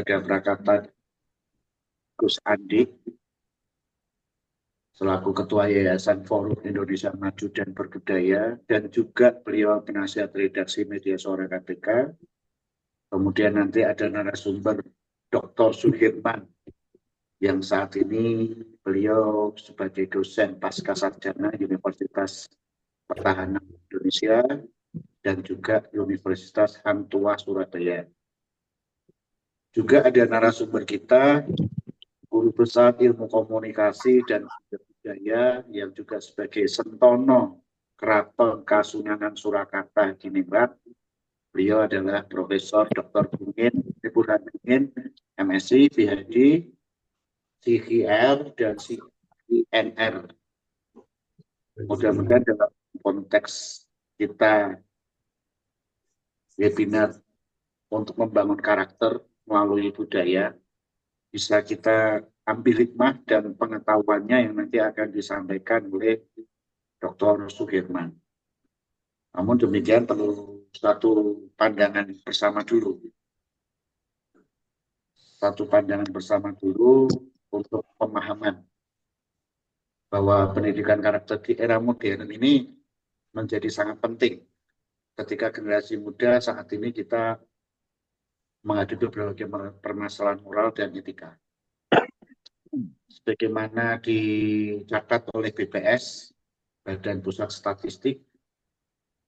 kepada Prakata Gus Andi selaku Ketua Yayasan Forum Indonesia Maju dan Berbudaya, dan juga beliau penasihat redaksi media Suara KPK. Kemudian nanti ada narasumber Dr. Suhirman, yang saat ini beliau sebagai dosen pasca sarjana Universitas Pertahanan Indonesia dan juga Universitas Hang Tuah Surabaya. Juga ada narasumber kita, Guru Besar Ilmu Komunikasi dan Budaya yang juga sebagai Sentono Keraton Kasunanan Surakarta Diningrat. Beliau adalah Profesor Dr. Burhan Bungin, MSc, PhD, CGR, dan CNR. Mudah-mudahan dalam konteks kita webinar untuk membangun karakter melalui budaya, bisa kita ambil hikmah dan pengetahuannya yang nanti akan disampaikan oleh Dr. Suhirman. Namun demikian perlu satu pandangan bersama dulu. Satu pandangan bersama dulu untuk pemahaman bahwa pendidikan karakter di era modern ini menjadi sangat penting ketika generasi muda saat ini kita menghadapi berbagai permasalahan moral dan etika. Sebagaimana dicatat oleh BPS, Badan Pusat Statistik,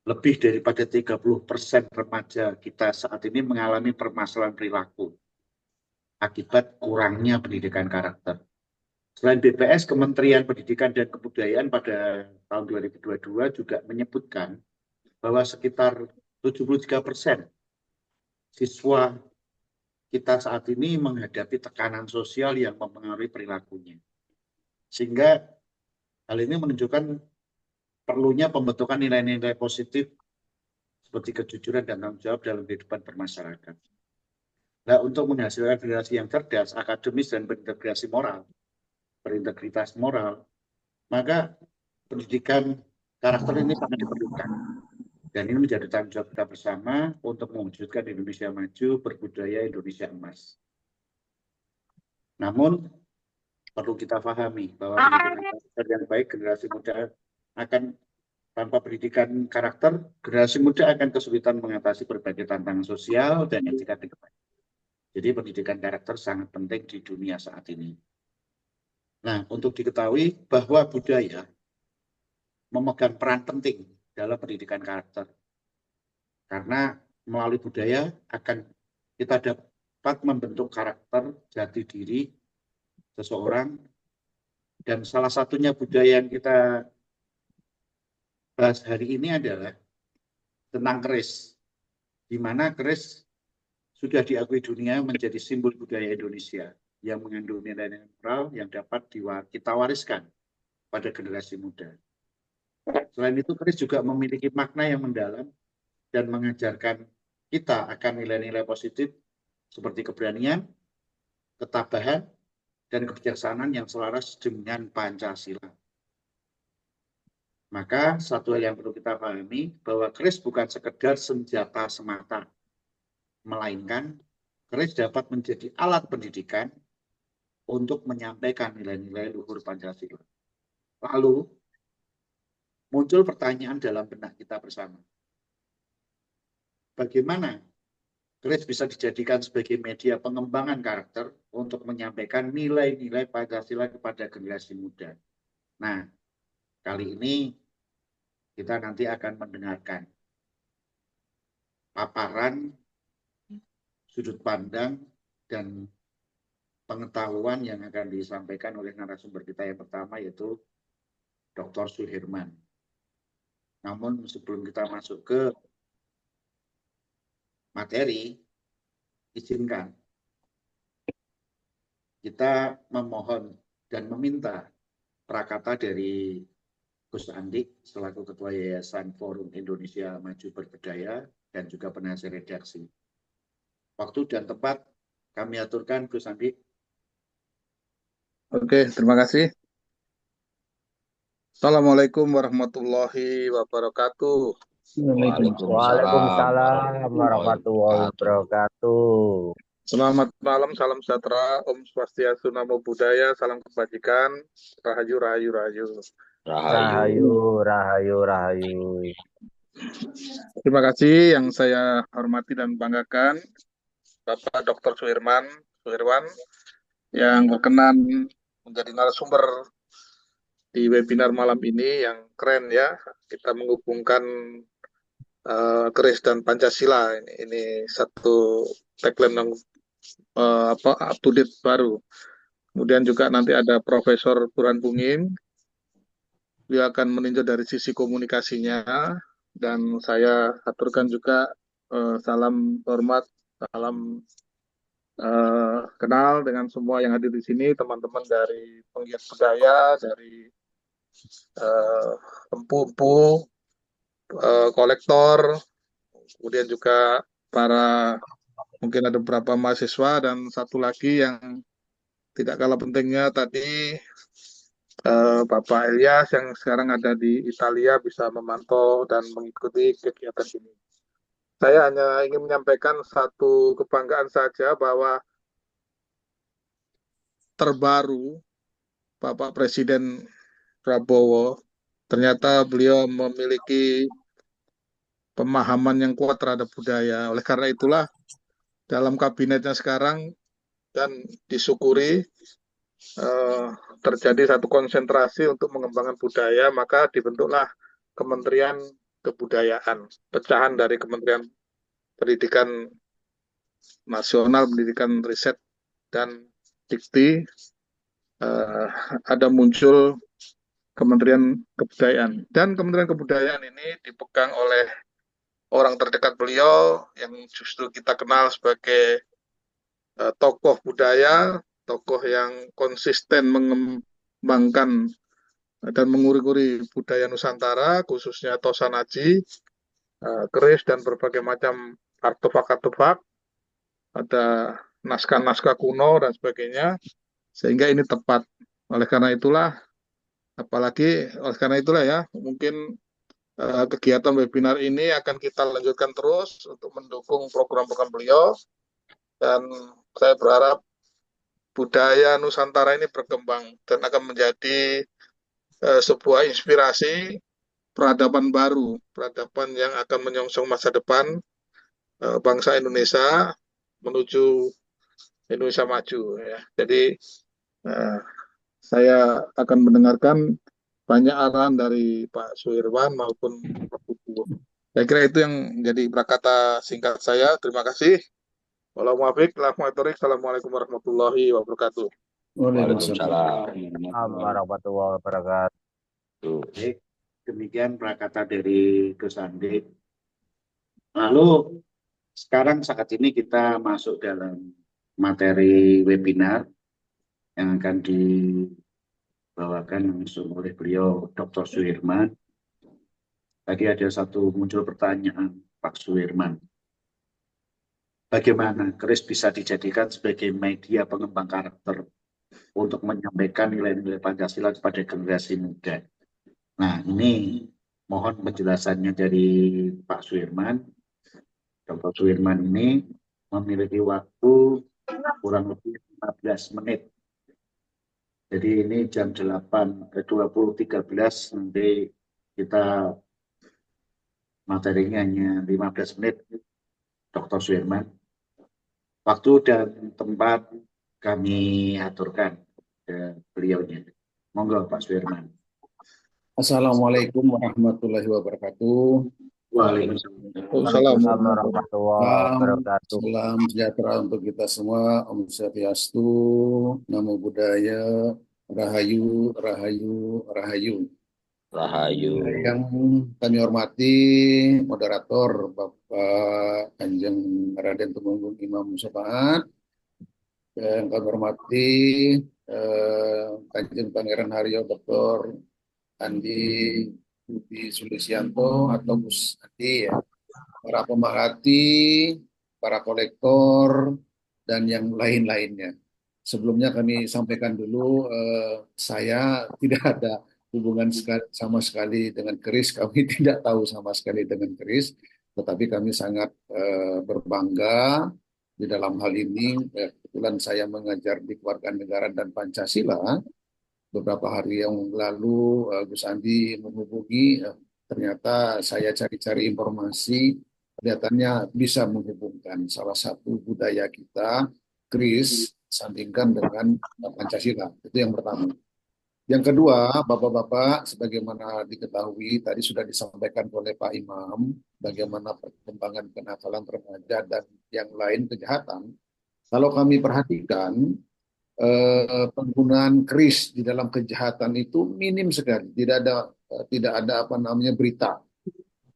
lebih daripada 30% remaja kita saat ini mengalami permasalahan perilaku akibat kurangnya pendidikan karakter. Selain BPS, Kementerian Pendidikan dan Kebudayaan pada tahun 2022 juga menyebutkan bahwa sekitar 73% siswa kita saat ini menghadapi tekanan sosial yang mempengaruhi perilakunya. Sehingga hal ini menunjukkan perlunya pembentukan nilai-nilai positif seperti kejujuran dan tanggung jawab dalam kehidupan bermasyarakat. Nah, untuk menghasilkan generasi yang cerdas, akademis, dan berintegritas moral, maka pendidikan karakter ini sangat diperlukan. Dan ini menjadi tanggung jawab kita bersama untuk mewujudkan Indonesia maju, berbudaya Indonesia emas. Namun, perlu kita pahami bahwa pendidikan karakter yang baik, generasi muda akan tanpa pendidikan karakter, generasi muda akan kesulitan mengatasi berbagai tantangan sosial dan etika ke depan. Jadi pendidikan karakter sangat penting di dunia saat ini. Nah, untuk diketahui bahwa budaya memegang peran penting dalam pendidikan karakter. Karena melalui budaya akan kita dapat membentuk karakter jati diri seseorang, dan salah satunya budaya yang kita bahas hari ini adalah tentang keris, di mana keris sudah diakui dunia menjadi simbol budaya Indonesia yang mengandung nilai-nilai moral yang dapat kita wariskan pada generasi muda. Selain itu, keris juga memiliki makna yang mendalam dan mengajarkan kita akan nilai-nilai positif seperti keberanian, ketabahan, dan kebijaksanaan yang selaras dengan Pancasila. Maka satu hal yang perlu kita pahami bahwa keris bukan sekedar senjata semata, melainkan keris dapat menjadi alat pendidikan untuk menyampaikan nilai-nilai luhur Pancasila. Lalu muncul pertanyaan dalam benak kita bersama. Bagaimana keris bisa dijadikan sebagai media pengembangan karakter untuk menyampaikan nilai-nilai Pancasila kepada generasi muda? Nah, kali ini kita nanti akan mendengarkan paparan sudut pandang dan pengetahuan yang akan disampaikan oleh narasumber kita yang pertama, yaitu Dr. Suhirman. Namun sebelum kita masuk ke materi, izinkan kita memohon dan meminta prakata dari Gus Andi selaku Ketua Yayasan Forum Indonesia Maju Berbudaya dan juga penasihat redaksi. Waktu dan tempat kami aturkan, Gus Andi. Oke, terima kasih. Assalamualaikum warahmatullahi wabarakatuh. Waalaikumsalam warahmatullahi wabarakatuh. Selamat malam, salam sejahtera, Om Swastiastu, Namo Buddhaya, salam kebajikan, Rahayu, Rahayu, Rahayu. Rahayu. Rahayu, rahayu, rahayu. Terima kasih yang saya hormati dan banggakan, Bapak Dr. Suirwan, yang berkenan menjadi narasumber di webinar malam ini yang keren ya. Kita menghubungkan keris dan Pancasila. Ini satu tagline yang up to date baru. Kemudian juga nanti ada Profesor Burhan Bungin, dia akan meninjau dari sisi komunikasinya, dan saya aturkan juga salam hormat, salam kenal dengan semua yang hadir di sini, teman-teman dari penggiat budaya, dari empu-empu, kolektor, kemudian juga mungkin ada beberapa mahasiswa, dan satu lagi yang tidak kalah pentingnya tadi, Bapak Ilyas yang sekarang ada di Italia bisa memantau dan mengikuti kegiatan ini. Saya hanya ingin menyampaikan satu kebanggaan saja bahwa terbaru Bapak Presiden Prabowo, ternyata beliau memiliki pemahaman yang kuat terhadap budaya. Oleh karena itulah dalam kabinetnya sekarang dan disyukuri terjadi satu konsentrasi untuk mengembangkan budaya, maka dibentuklah Kementerian Kebudayaan, pecahan dari Kementerian Pendidikan Nasional, Pendidikan Riset dan Dikti, ada muncul Kementerian Kebudayaan. Dan Kementerian Kebudayaan ini dipegang oleh orang terdekat beliau yang justru kita kenal sebagai tokoh budaya, tokoh yang konsisten mengembangkan dan menguri-uri budaya Nusantara, khususnya Tosanaji, keris, dan berbagai macam artefak-artefak, ada naskah-naskah kuno dan sebagainya, sehingga ini tepat. Oleh karena itulah ya, mungkin kegiatan webinar ini akan kita lanjutkan terus untuk mendukung program-program beliau, dan saya berharap budaya Nusantara ini berkembang dan akan menjadi sebuah inspirasi peradaban baru, peradaban yang akan menyongsong masa depan bangsa Indonesia menuju Indonesia maju ya. Jadi saya akan mendengarkan banyak arahan dari Pak Suirwan maupun Pak Putu. Saya kira itu yang jadi prakata singkat saya. Terima kasih. Assalamualaikum warahmatullahi wabarakatuh. Waalaikumsalam. Warahmatullahi wabarakatuh. Baik, demikian prakata dari Gus Andi. Lalu sekarang saat ini kita masuk dalam materi webinar yang akan dibawakan langsung oleh beliau Dr. Suirman. Tadi ada muncul pertanyaan Pak Suirman. Bagaimana keris bisa dijadikan sebagai media pengembang karakter untuk menyampaikan nilai-nilai Pancasila kepada generasi muda? Nah, ini mohon penjelasannya dari Pak Suirman. Dr. Suirman ini memiliki waktu kurang lebih 15 menit. Jadi ini jam 8 ke 20.13 nanti kita materinya hanya 15 menit. Dr. Suirman, waktu dan tempat kami aturkan ke beliaunya. Monggo Pak Suirman. Assalamualaikum warahmatullahi wabarakatuh. Waalaikumsalam warahmatullahi wabarakatuh. Salam sejahtera untuk kita semua. Om Swastiastu, Namo Buddhaya, Rahayu, Rahayu, Rahayu. Rahayu. Yang kami hormati moderator Bapak Kanjeng Raden Tumenggung Imam Syafaat, yang kami hormati Kanjeng Pangeran Haryo Dr. Andi Budi Sulisyanto atau Gus Andi ya, para pemerhati, para kolektor, dan yang lain-lainnya. Sebelumnya kami sampaikan dulu, saya tidak ada hubungan sama sekali dengan keris, kami tidak tahu sama sekali dengan keris, tetapi kami sangat berbangga Di dalam hal ini, kebetulan saya mengajar di Kewarganegaraan dan Pancasila. Beberapa hari yang lalu, Gus Andi menghubungi, ternyata saya cari-cari informasi, kelihatannya bisa menghubungkan salah satu budaya kita, keris, sandingkan dengan Pancasila. Itu yang pertama. Yang kedua, Bapak-Bapak, sebagaimana diketahui tadi sudah disampaikan oleh Pak Imam, bagaimana perkembangan kenakalan remaja dan yang lain kejahatan. Kalau kami perhatikan, penggunaan keris di dalam kejahatan itu minim sekali. Tidak ada apa namanya berita.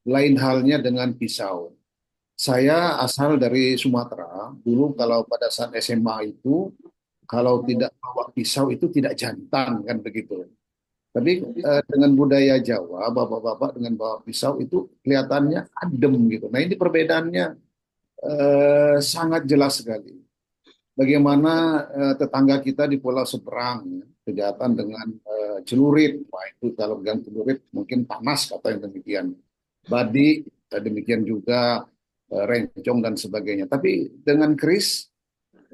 Lain halnya dengan pisau. Saya asal dari Sumatera. Dulu kalau pada saat SMA itu, kalau tidak bawa pisau itu tidak jantan kan begitu. Tapi dengan budaya Jawa, bapak-bapak dengan bawa pisau itu kelihatannya adem gitu. Nah ini perbedaannya sangat jelas sekali. Bagaimana tetangga kita di Pulau Seberang, ya, kejahatan dengan celurit. Wah itu kalau dengan celurit mungkin panas kata yang demikian. Badik, demikian juga rencong dan sebagainya. Tapi dengan keris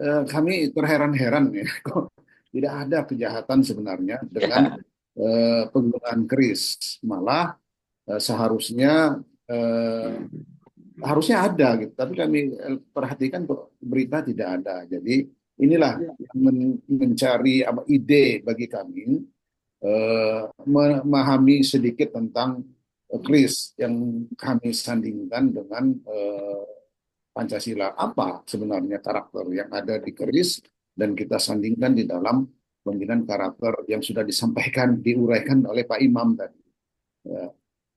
kami terheran-heran ya, kok tidak ada kejahatan sebenarnya dengan penggunaan keris. Malah seharusnya harusnya ada gitu, tapi kami perhatikan kok berita tidak ada. Jadi inilah yang mencari ide bagi kami memahami sedikit tentang keris yang kami sandingkan dengan Pancasila. Apa sebenarnya karakter yang ada di keris dan kita sandingkan di dalam pemilihan karakter yang sudah disampaikan, diuraikan oleh Pak Imam tadi. Ya,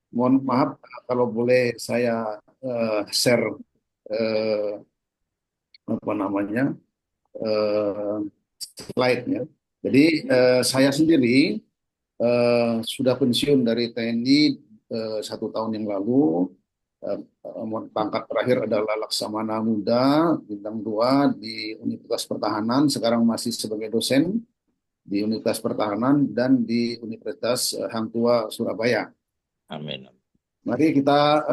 mohon maaf kalau boleh saya share apa namanya slide-nya. Jadi saya sendiri sudah pensiun dari TNI 1 tahun yang lalu. Pangkat terakhir adalah Laksamana Muda bintang 2 di Universitas Pertahanan. Sekarang masih sebagai dosen di Universitas Pertahanan dan di Universitas Hang Tuah Surabaya. Amin. Mari kita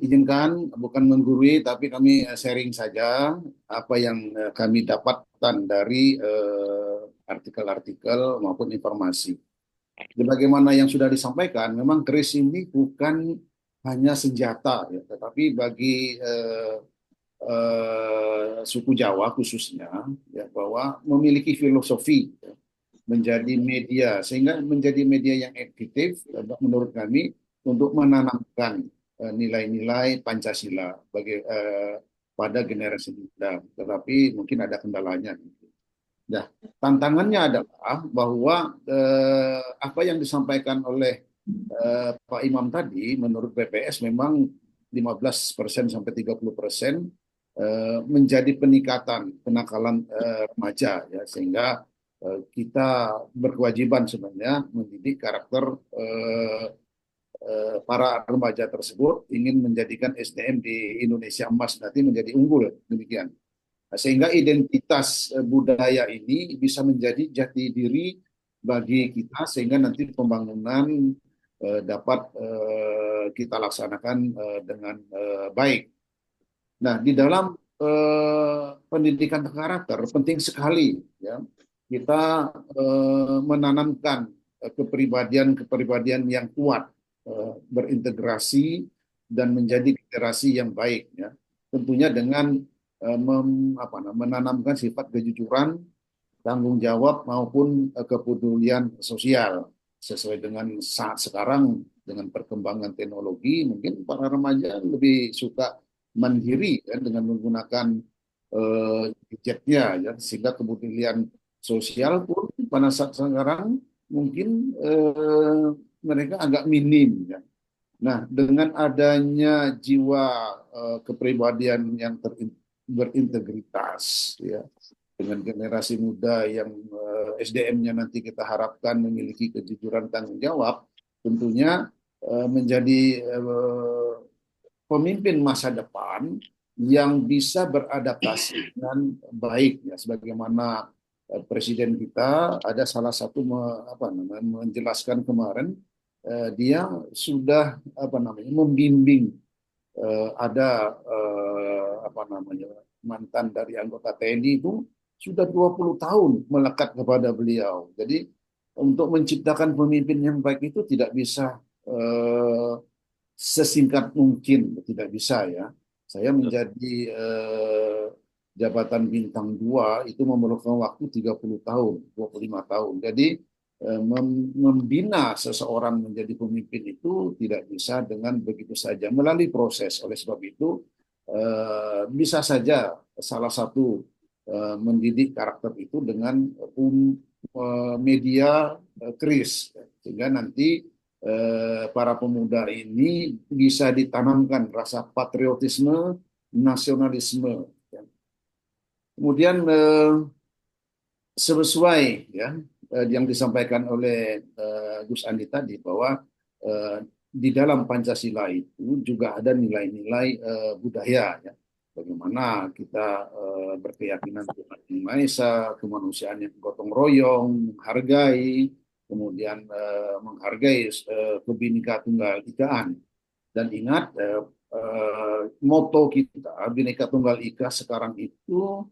izinkan bukan menggurui, tapi kami sharing saja apa yang kami dapatkan dari artikel-artikel maupun informasi. Bagaimana yang sudah disampaikan, memang keris ini bukan hanya senjata, ya, tetapi bagi suku Jawa khususnya, ya, bahwa memiliki filosofi, ya, menjadi media, sehingga menjadi media yang efektif menurut kami untuk menanamkan nilai-nilai Pancasila pada generasi muda. Tetapi mungkin ada kendalanya. Nah, tantangannya adalah bahwa apa yang disampaikan oleh Pak Imam tadi, menurut BPS memang 15% sampai 30% menjadi peningkatan kenakalan remaja, ya, sehingga kita berkewajiban sebenarnya mendidik karakter para remaja tersebut, ingin menjadikan SDM di Indonesia emas nanti menjadi unggul, demikian. Sehingga identitas budaya ini bisa menjadi jati diri bagi kita, sehingga nanti pembangunan dapat kita laksanakan dengan baik. Nah, di dalam pendidikan karakter penting sekali, ya, kita menanamkan kepribadian-kepribadian yang kuat, berintegrasi dan menjadi generasi yang baik, ya. Tentunya dengan menanamkan sifat kejujuran, tanggung jawab maupun kepedulian sosial sesuai dengan saat sekarang dengan perkembangan teknologi. Mungkin para remaja lebih suka mandiri, ya, dengan menggunakan gadgetnya, ya, sehingga kepedulian sosial pun pada saat sekarang mungkin mereka agak minim, ya. Nah, dengan adanya jiwa kepribadian yang berintegritas, ya, dengan generasi muda yang SDM-nya nanti kita harapkan memiliki kejujuran tanggung jawab, tentunya menjadi pemimpin masa depan yang bisa beradaptasi dengan baik, ya, sebagaimana Presiden kita ada salah satu menjelaskan kemarin, dia sudah membimbing ada mantan dari anggota TNI itu sudah 20 tahun melekat kepada beliau. Jadi untuk menciptakan pemimpin yang baik itu tidak bisa sesingkat mungkin, tidak bisa ya. Saya menjadi jabatan bintang 2 itu memerlukan waktu 30 tahun, 25 tahun. Jadi membina seseorang menjadi pemimpin itu tidak bisa dengan begitu saja, melalui proses. Oleh sebab itu bisa saja salah satu mendidik karakter itu dengan media keris, sehingga nanti para pemuda ini bisa ditanamkan rasa patriotisme, nasionalisme. Kemudian sesuai ya yang disampaikan oleh Gus Andi tadi, bahwa di dalam Pancasila itu juga ada nilai-nilai budaya ya. Bagaimana kita berkeyakinan Tuhan Yang Maha Esa, kemanusiaan yang gotong royong, menghargai, kemudian menghargai Bhinneka Tunggal Ikaan. Dan ingat moto kita Bhinneka Tunggal Ika sekarang itu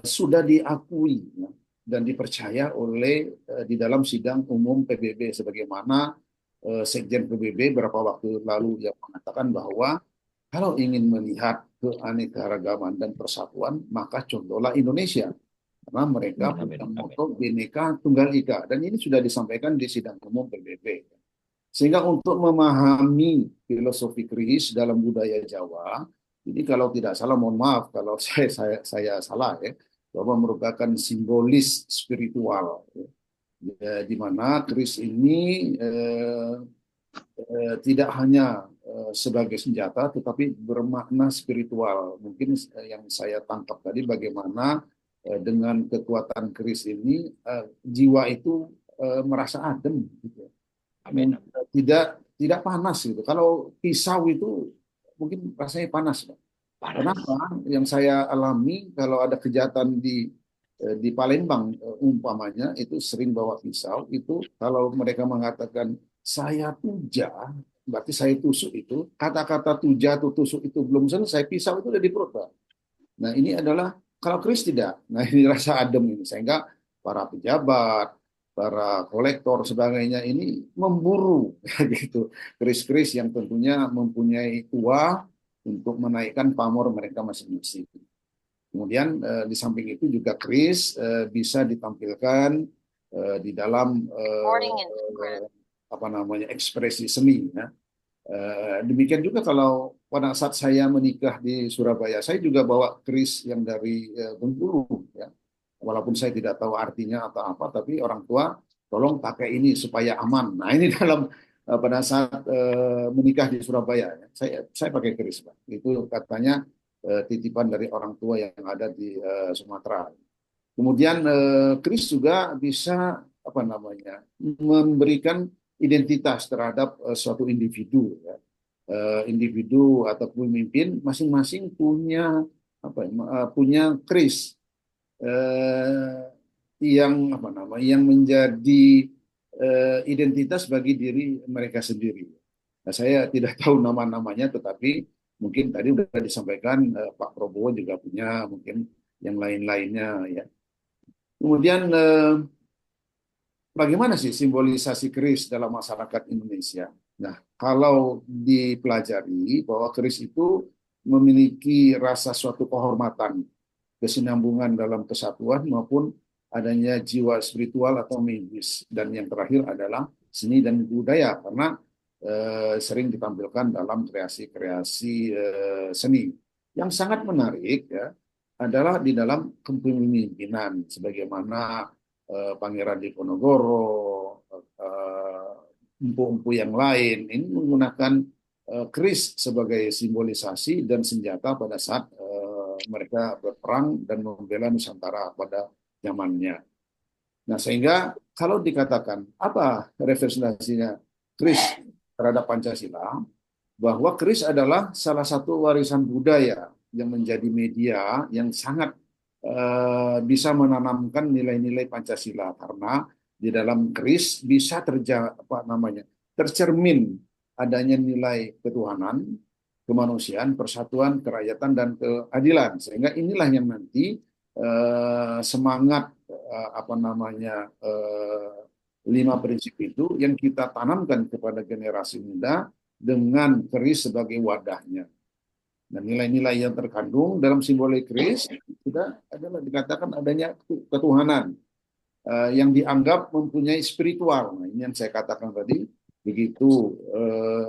sudah diakui ya, dan dipercaya oleh di dalam sidang umum PBB, sebagaimana Sekjen PBB beberapa waktu lalu yang mengatakan bahwa kalau ingin melihat keanekaragaman dan persatuan, maka contohlah Indonesia. Karena mereka punya moto Bhinneka Tunggal Ika. Dan ini sudah disampaikan di sidang umum PBB. Sehingga untuk memahami filosofi keris dalam budaya Jawa, ini kalau tidak salah, mohon maaf kalau saya salah ya, bahwa merupakan simbolis spiritual. Ya, di mana keris ini tidak hanya sebagai senjata, tetapi bermakna spiritual. Mungkin yang saya tangkap tadi, bagaimana dengan kekuatan keris ini jiwa itu merasa adem, gitu. Amin. Tidak panas gitu. Kalau pisau itu mungkin rasanya panas, Pak. Kenapa? Yang saya alami kalau ada kejahatan di Palembang umpamanya itu sering bawa pisau, itu kalau mereka mengatakan saya tuja, berarti saya tusuk, itu kata-kata tuja atau tusuk itu belum selesai, pisau itu udah di perut, Pak. Nah ini adalah, kalau keris tidak. Nah ini rasa adem ini, sehingga para pejabat, para kolektor sebagainya ini memburu gitu keris-keris yang tentunya mempunyai kuah untuk menaikkan pamor mereka masing-masing. Kemudian di samping itu juga keris bisa ditampilkan di dalam ekspresi seni ya. Demikian juga kalau pada saat saya menikah di Surabaya, saya juga bawa keris yang dari Bengkulu ya. Walaupun saya tidak tahu artinya atau apa, tapi orang tua tolong pakai ini supaya aman. Nah ini dalam pada saat menikah di Surabaya, saya pakai keris, Pak. Itu katanya titipan dari orang tua yang ada di Sumatera. Kemudian keris juga bisa memberikan identitas terhadap suatu individu ya. Individu atau pemimpin masing-masing punya punya keris yang menjadi identitas bagi diri mereka sendiri. Nah, saya tidak tahu nama-namanya, tetapi mungkin tadi sudah disampaikan Pak Prabowo juga punya, mungkin yang lain-lainnya ya. Kemudian bagaimana sih simbolisasi keris dalam masyarakat Indonesia? Nah, kalau dipelajari bahwa keris itu memiliki rasa suatu kehormatan, kesinambungan dalam kesatuan, maupun adanya jiwa spiritual atau magis. Dan yang terakhir adalah seni dan budaya, karena sering ditampilkan dalam kreasi-kreasi seni. Yang sangat menarik ya adalah di dalam kepemimpinan, sebagaimana Pangeran Diponegoro, empu-empu yang lain ini menggunakan keris sebagai simbolisasi dan senjata pada saat mereka berperang dan membela Nusantara pada zamannya. Nah, sehingga kalau dikatakan apa representasinya keris terhadap Pancasila, bahwa keris adalah salah satu warisan budaya yang menjadi media yang sangat bisa menanamkan nilai-nilai Pancasila, karena di dalam keris bisa tercermin adanya nilai ketuhanan, kemanusiaan, persatuan, kerakyatan, dan keadilan. Sehingga inilah yang nanti semangat apa namanya 5 prinsip itu yang kita tanamkan kepada generasi muda dengan keris sebagai wadahnya. Dan nilai-nilai yang terkandung dalam simbolik keris sudah adalah dikatakan adanya ketuhanan yang dianggap mempunyai spiritual. Nah, ini yang saya katakan tadi, begitu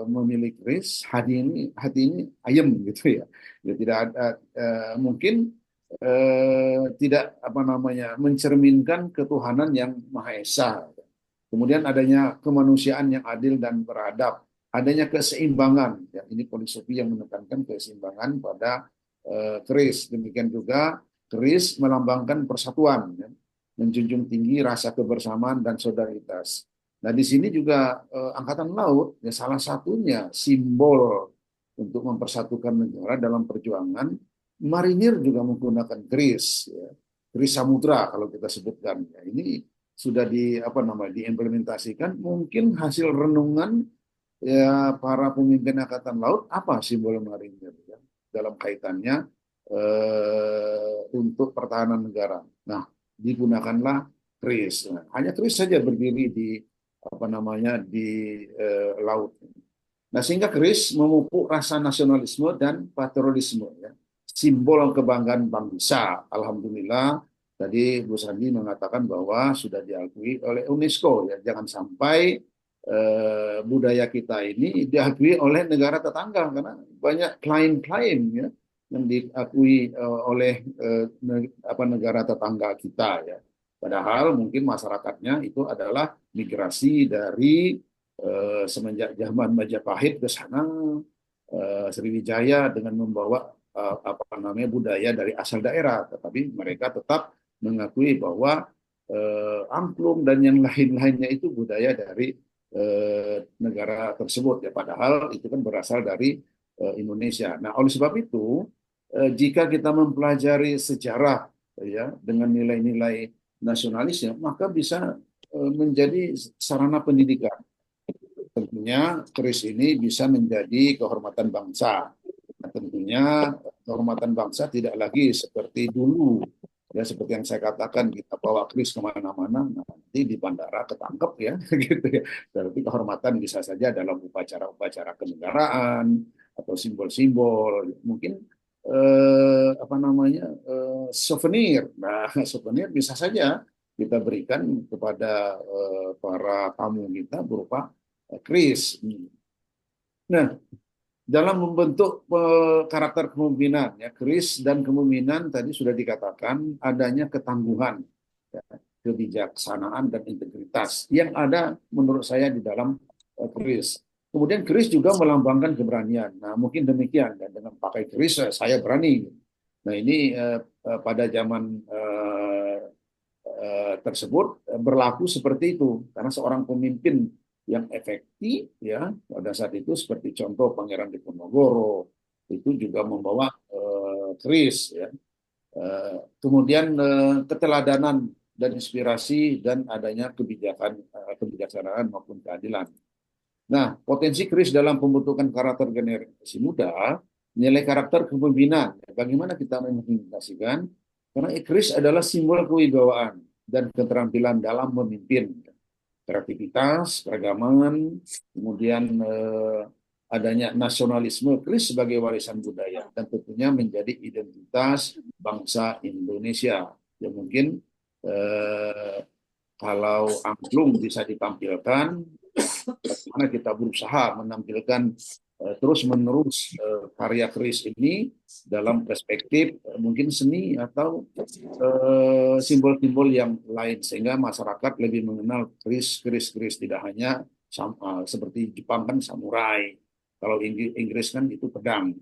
memilih keris, hati ini ayem gitu ya. Ya tidak ada mungkin tidak apa namanya mencerminkan ketuhanan yang Maha Esa. Kemudian adanya kemanusiaan yang adil dan beradab, adanya keseimbangan. Ya, ini filosofi yang menekankan keseimbangan pada keris. Demikian juga keris melambangkan persatuan, ya, menjunjung tinggi rasa kebersamaan dan solidaritas. Nah, di sini juga Angkatan Laut ya salah satunya simbol untuk mempersatukan negara dalam perjuangan. Marinir juga menggunakan keris, ya, keris samudra kalau kita sebutkan. Ya, ini sudah diimplementasikan. Mungkin hasil renungan ya para pemimpin Angkatan Laut apa simbol marinir ya, dalam kaitannya untuk pertahanan negara. Nah, digunakanlah keris. Nah, hanya keris saja berdiri di laut. Nah, sehingga keris memupuk rasa nasionalisme dan patriotisme ya. Simbol kebanggaan bangsa. Alhamdulillah tadi Bu Sandi mengatakan bahwa sudah diakui oleh UNESCO ya. Jangan sampai budaya kita ini diakui oleh negara tetangga karena banyak klaim-klaim ya yang diakui oleh negara tetangga kita ya. Padahal mungkin masyarakatnya itu adalah migrasi dari semenjak zaman Majapahit ke sana, Sriwijaya dengan membawa budaya dari asal daerah, tetapi mereka tetap mengakui bahwa angklung dan yang lain-lainnya itu budaya dari negara tersebut ya, padahal itu kan berasal dari Indonesia. Nah, oleh sebab itu jika kita mempelajari sejarah ya dengan nilai-nilai nasionalisnya, maka bisa menjadi sarana pendidikan. Tentunya keris ini bisa menjadi kehormatan bangsa. Nah, tentunya kehormatan bangsa tidak lagi seperti dulu. Ya, seperti yang saya katakan, kita bawa keris kemana-mana, nanti di bandara ketangkep ya, gitu ya. Tapi kehormatan bisa saja dalam upacara-upacara kenegaraan atau simbol-simbol. Mungkin souvenir. Nah, souvenir bisa saja kita berikan kepada para tamu kita berupa keris. Nah, dalam membentuk karakter kepemimpinan, ya, keris dan kepemimpinan tadi sudah dikatakan adanya ketangguhan, ya, kebijaksanaan dan integritas yang ada menurut saya di dalam keris. Kemudian keris juga melambangkan keberanian. Nah, mungkin demikian dan dengan pakai keris saya berani. Nah, ini pada zaman tersebut berlaku seperti itu karena seorang pemimpin yang efektif ya pada saat itu seperti contoh Pangeran Diponegoro itu juga membawa keris ya. Kemudian keteladanan dan inspirasi dan adanya kebijaksanaan maupun keadilan. Nah, potensi keris dalam pembentukan karakter generasi muda, nilai karakter kepemimpinan. Bagaimana kita mengimplementasikan? Karena keris adalah simbol kewibawaan dan keterampilan dalam memimpin. Kreativitas, keragaman, kemudian adanya nasionalisme, keris sebagai warisan budaya, dan tentunya menjadi identitas bangsa Indonesia. Ya mungkin kalau angklung bisa ditampilkan, bagaimana kita berusaha menampilkan terus-menerus karya keris ini dalam perspektif mungkin seni atau simbol-simbol yang lain sehingga masyarakat lebih mengenal keris tidak hanya seperti Jepang kan samurai, kalau Inggris kan itu pedang.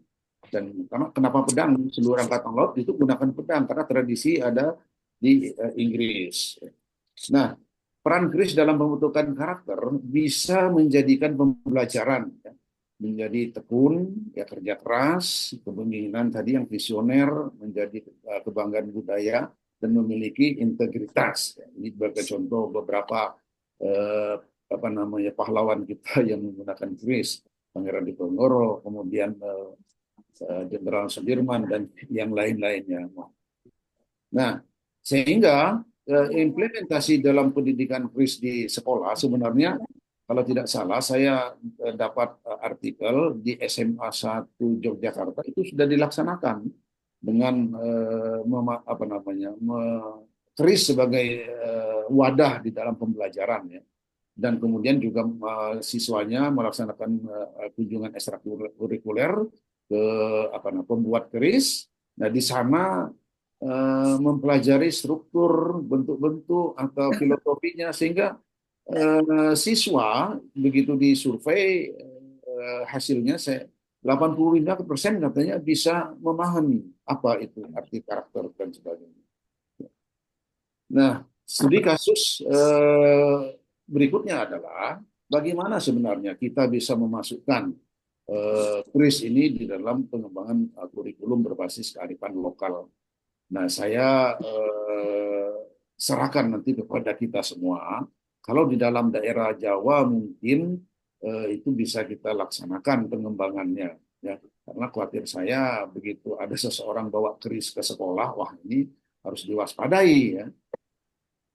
Dan kenapa pedang? Seluruh angkatan laut itu gunakan pedang karena tradisi ada di Inggris. Nah, peran keris dalam pembentukan karakter bisa menjadikan pembelajaran ya, menjadi tekun, ya kerja keras, kepemimpinan tadi yang visioner, menjadi kebanggaan budaya, dan memiliki integritas. Ini sebagai contoh beberapa pahlawan kita yang menggunakan keris. Pangeran Diponegoro, kemudian Jenderal Sudirman dan yang lain-lainnya. Nah, sehingga implementasi dalam pendidikan keris di sekolah sebenarnya kalau tidak salah saya dapat artikel di SMA 1 Yogyakarta itu sudah dilaksanakan dengan apa namanya keris sebagai wadah di dalam pembelajaran ya. Dan kemudian juga siswanya melaksanakan kunjungan ekstrakurikuler ke apa namanya pembuat keris. Nah, di sana mempelajari struktur, bentuk-bentuk atau filosofinya sehingga siswa begitu disurvei hasilnya 85% katanya bisa memahami apa itu arti karakter dan sebagainya. Nah, studi kasus berikutnya adalah bagaimana sebenarnya kita bisa memasukkan keris ini di dalam pengembangan kurikulum berbasis kearifan lokal. Nah, saya serahkan nanti kepada kita semua. Kalau di dalam daerah Jawa mungkin itu bisa kita laksanakan pengembangannya. Ya, karena khawatir saya begitu ada seseorang bawa keris ke sekolah, wah ini harus diwaspadai ya.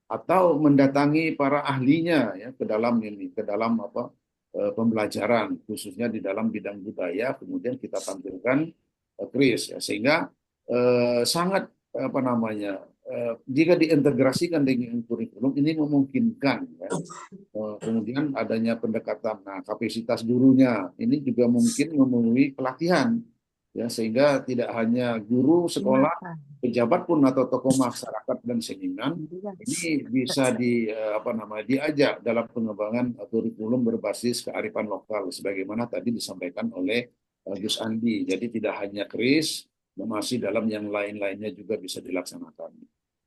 Atau mendatangi para ahlinya ya ke dalam ini, ke dalam apa pembelajaran khususnya di dalam bidang budaya, kemudian kita tampilkan keris ya, sehingga sangat apa namanya jika diintegrasikan dengan kurikulum ini memungkinkan ya. Kemudian adanya pendekatan nah kapasitas gurunya ini juga mungkin memenuhi pelatihan ya sehingga tidak hanya guru sekolah pejabat pun atau tokoh masyarakat dan seniman ini bisa apa namanya diajak dalam pengembangan kurikulum berbasis kearifan lokal sebagaimana tadi disampaikan oleh Gus Andi. Jadi tidak hanya keris, masih dalam yang lain-lainnya juga bisa dilaksanakan.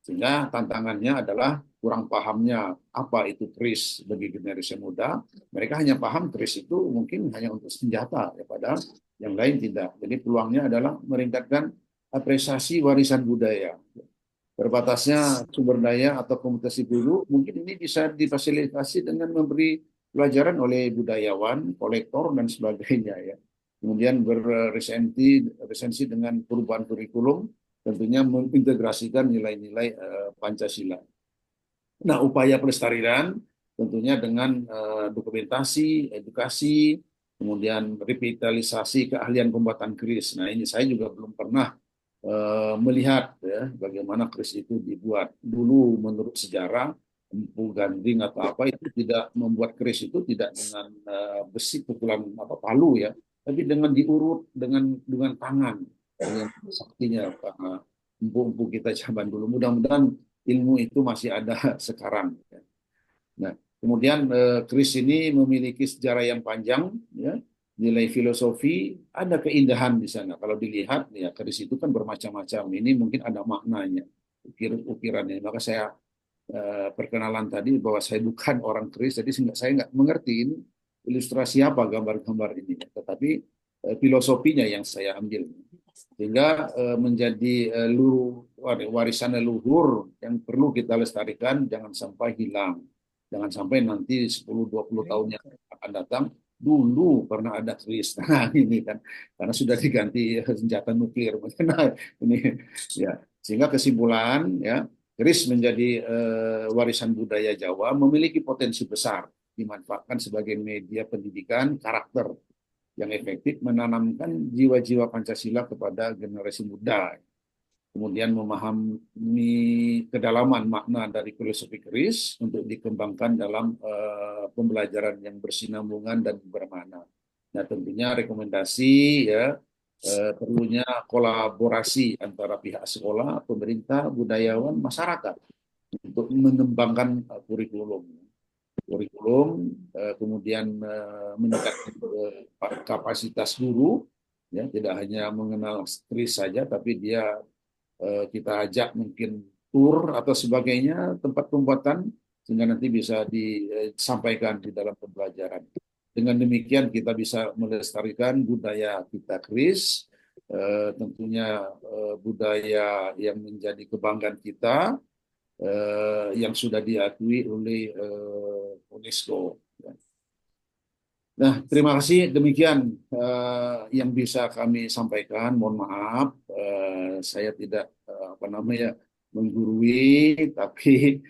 Sehingga tantangannya adalah kurang pahamnya apa itu keris bagi generasi muda. Mereka hanya paham keris itu mungkin hanya untuk senjata, ya, padahal yang lain tidak. Jadi peluangnya adalah meningkatkan apresiasi warisan budaya. Terbatasnya sumber daya atau komunitas dulu, mungkin ini bisa difasilitasi dengan memberi pelajaran oleh budayawan, kolektor, dan sebagainya ya. Kemudian berresensi dengan perubahan kurikulum, tentunya mengintegrasikan nilai-nilai Pancasila. Nah, upaya pelestarian tentunya dengan dokumentasi, edukasi, kemudian revitalisasi keahlian pembuatan keris. Nah, ini saya juga belum pernah melihat ya bagaimana keris itu dibuat. Dulu menurut sejarah empu ganding atau apa itu tidak membuat keris itu tidak dengan besi pukulan apa palu ya, tapi dengan diurut dengan tangan dengan saktinya karena empu-empu kita zaman dulu. Mudah-mudahan ilmu itu masih ada sekarang. Ya. Nah, kemudian keris ini memiliki sejarah yang panjang, ya, nilai filosofi, ada keindahan di sana. Kalau dilihat, ya keris itu kan bermacam-macam. Ini mungkin ada maknanya, ukirannya. Maka saya perkenalan tadi bahwa saya bukan orang keris, jadi saya nggak mengerti ini ilustrasi apa gambar-gambar ini. Tetapi filosofinya yang saya ambil. Sehingga menjadi warisan leluhur yang perlu kita lestarikan, jangan sampai hilang. Jangan sampai nanti 10-20 tahun yang akan datang, dulu pernah ada keris. Nah, ini kan karena sudah diganti senjata nuklir. Nah, ini ya. Sehingga kesimpulan ya, keris menjadi warisan budaya Jawa memiliki potensi besar dimanfaatkan sebagai media pendidikan karakter yang efektif menanamkan jiwa-jiwa Pancasila kepada generasi muda. Kemudian memahami kedalaman makna dari filosofi keris untuk dikembangkan dalam pembelajaran yang bersinambungan dan bermakna. Nah, tentunya rekomendasi ya perlunya kolaborasi antara pihak sekolah, pemerintah, budayawan, masyarakat untuk mengembangkan kurikulum, kemudian meningkatkan kapasitas guru, ya tidak hanya mengenal keris saja, tapi dia kita ajak mungkin tur atau sebagainya tempat pembuatan sehingga nanti bisa disampaikan di dalam pembelajaran. Dengan demikian kita bisa melestarikan budaya kita keris, tentunya budaya yang menjadi kebanggaan kita yang sudah diakui oleh UNESCO. Nah, terima kasih. Demikian yang bisa kami sampaikan. Mohon maaf, saya tidak apa namanya menggurui, tapi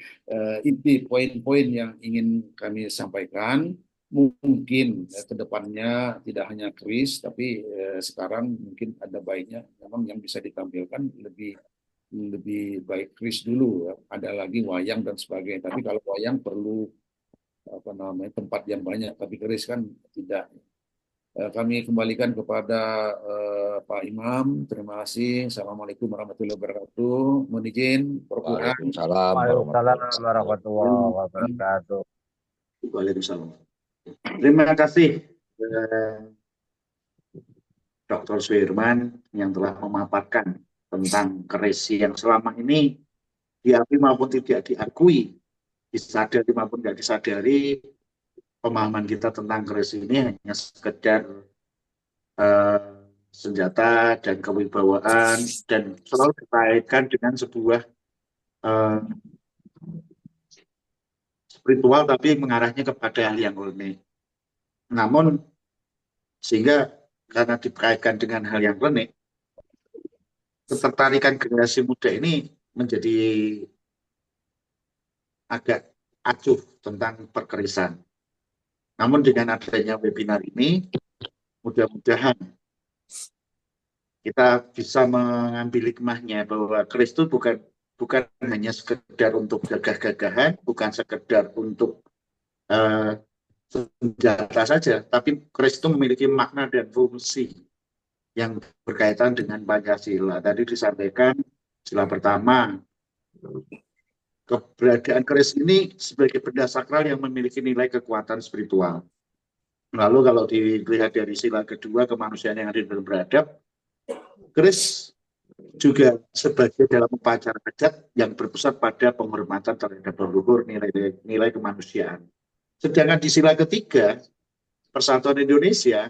inti poin-poin yang ingin kami sampaikan mungkin ke depannya tidak hanya keris, tapi sekarang mungkin ada baiknya memang yang bisa ditampilkan lebih lebih baik keris dulu. Ya. Ada lagi wayang dan sebagainya. Tapi kalau wayang perlu apa namanya tempat yang banyak, tapi keris kan tidak. Kami kembalikan kepada Pak Imam. Terima kasih. Assalamualaikum warahmatullahi wabarakatuh. Mohon izin, Quran. Waalaikumsalam Waalaikumsalam warahmatullahi warahmatullahi wabarakatuh. Waalaikumsalam. Terima kasih Dr. Suirman yang telah memaparkan tentang keris yang selama ini diakui maupun tidak diakui, disadari maupun tidak disadari, pemahaman kita tentang keris ini hanya sekedar senjata dan kewibawaan dan selalu dikaitkan dengan sebuah spiritual tapi mengarahnya kepada hal yang unik. Namun sehingga karena dikaitkan dengan hal yang klinik, ketertarikan generasi muda ini menjadi agak acuh tentang perkerisan. Namun dengan adanya webinar ini, mudah-mudahan kita bisa mengambil hikmahnya bahwa keris itu bukan hanya sekedar untuk gagah-gagahan, bukan sekedar untuk senjata saja, tapi keris itu memiliki makna dan fungsi yang berkaitan dengan Pancasila. Tadi disampaikan sila pertama, keberadaan keris ini sebagai benda sakral yang memiliki nilai kekuatan spiritual. Lalu kalau dilihat dari sila kedua, kemanusiaan yang adil dan beradab, keris juga sebagai dalam upacara adat yang berpusat pada penghormatan terhadap leluhur, nilai kemanusiaan. Sedangkan di sila ketiga, Persatuan Indonesia,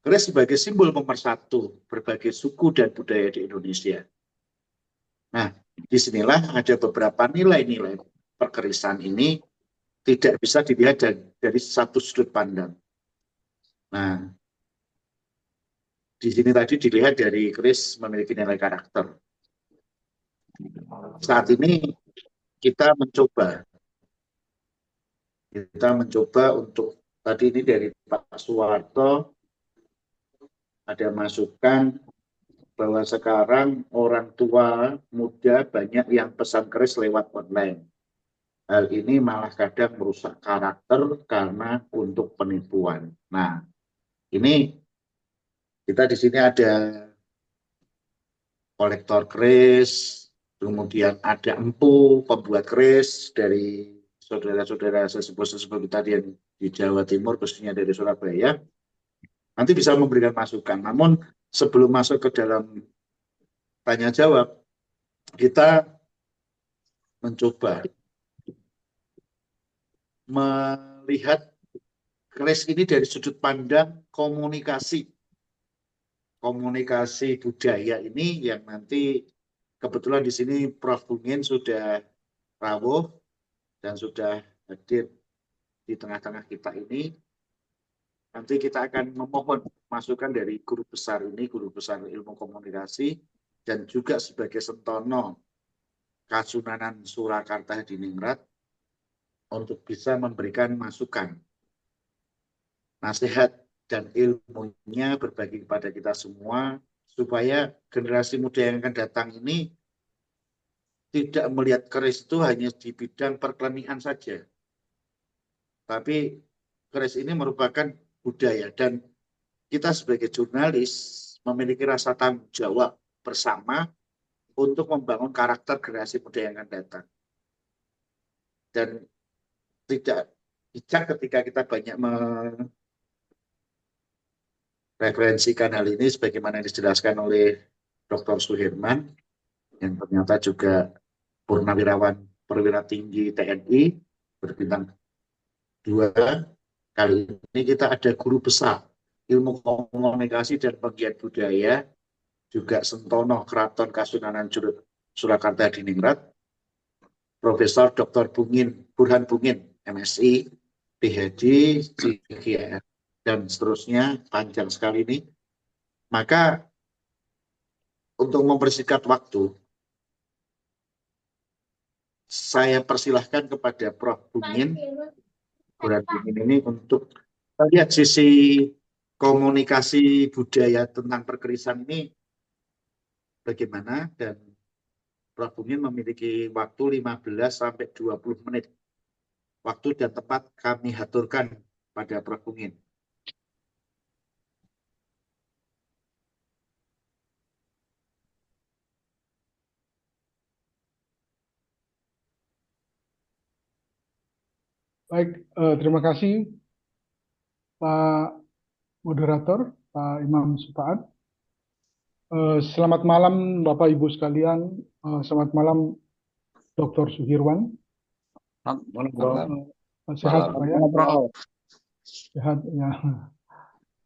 keris sebagai simbol pemersatu berbagai suku dan budaya di Indonesia. Nah, disinilah ada beberapa nilai-nilai perkerisan ini tidak bisa dilihat dari satu sudut pandang. Nah, di sini tadi dilihat dari keris memiliki nilai karakter. Saat ini kita mencoba untuk tadi ini dari Pak Suwarto ada masukan bahwa sekarang orang tua muda banyak yang pesan keris lewat online. Hal ini malah kadang merusak karakter karena untuk penipuan. Nah, ini kita di sini ada kolektor keris, kemudian ada empu pembuat keris dari saudara-saudara sesepuh-sesepuh kita di Jawa Timur, khususnya dari Surabaya, nanti bisa memberikan masukan. Namun sebelum masuk ke dalam tanya jawab, kita mencoba melihat keris ini dari sudut pandang komunikasi budaya ini yang nanti kebetulan di sini Prof. Bungin sudah rawuh dan sudah hadir di tengah-tengah kita ini. Nanti kita akan memohon masukan dari guru besar ini, guru besar ilmu komunikasi, dan juga sebagai sentono Kasunanan Surakarta Hadiningrat untuk bisa memberikan masukan, nasihat, dan ilmunya berbagi kepada kita semua, supaya generasi muda yang akan datang ini tidak melihat keris itu hanya di bidang perklenikan saja. Tapi keris ini merupakan budaya dan kita sebagai jurnalis memiliki rasa tanggung jawab bersama untuk membangun karakter generasi muda yang akan datang. Dan tidak bijak ketika kita banyak mereferensikan hal ini sebagaimana dijelaskan oleh Dr. Suirman yang ternyata juga purnawirawan perwira tinggi TNI berbintang 2. Kali ini kita ada guru besar ilmu komunikasi dan penggiat budaya, juga sentono Keraton Kasunanan Surakarta Hadiningrat, Profesor Dr. Burhan Bungin, MSI, PhD, CGR. dan seterusnya, panjang sekali ini. Maka untuk mempersingkat waktu, saya persilahkan kepada Prof. Bungin ini untuk lihat sisi komunikasi budaya tentang perkerisan ini bagaimana, dan Prof. Bungin memiliki waktu 15 sampai 20 menit. Waktu dan tempat kami haturkan pada Prof. Bungin. Baik, terima kasih Pak Moderator, Pak Imam Supaat. Selamat malam Bapak Ibu sekalian, selamat malam Dr. Suhirwan. Malam, Bro. Sehat Malam. Pak ya? Bro. Sehat ya.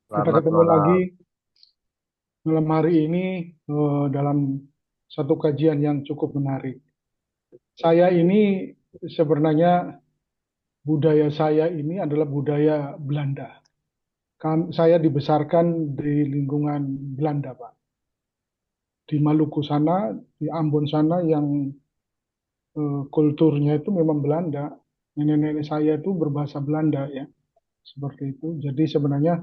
Kita Selamat ketemu malam. lagi malam hari ini dalam satu kajian yang cukup menarik. Saya ini sebenarnya budaya saya ini adalah budaya Belanda. Saya dibesarkan di lingkungan Belanda, Pak. Di Maluku sana, di Ambon sana yang kulturnya itu memang Belanda. Nenek-nenek saya itu berbahasa Belanda ya, seperti itu. Jadi sebenarnya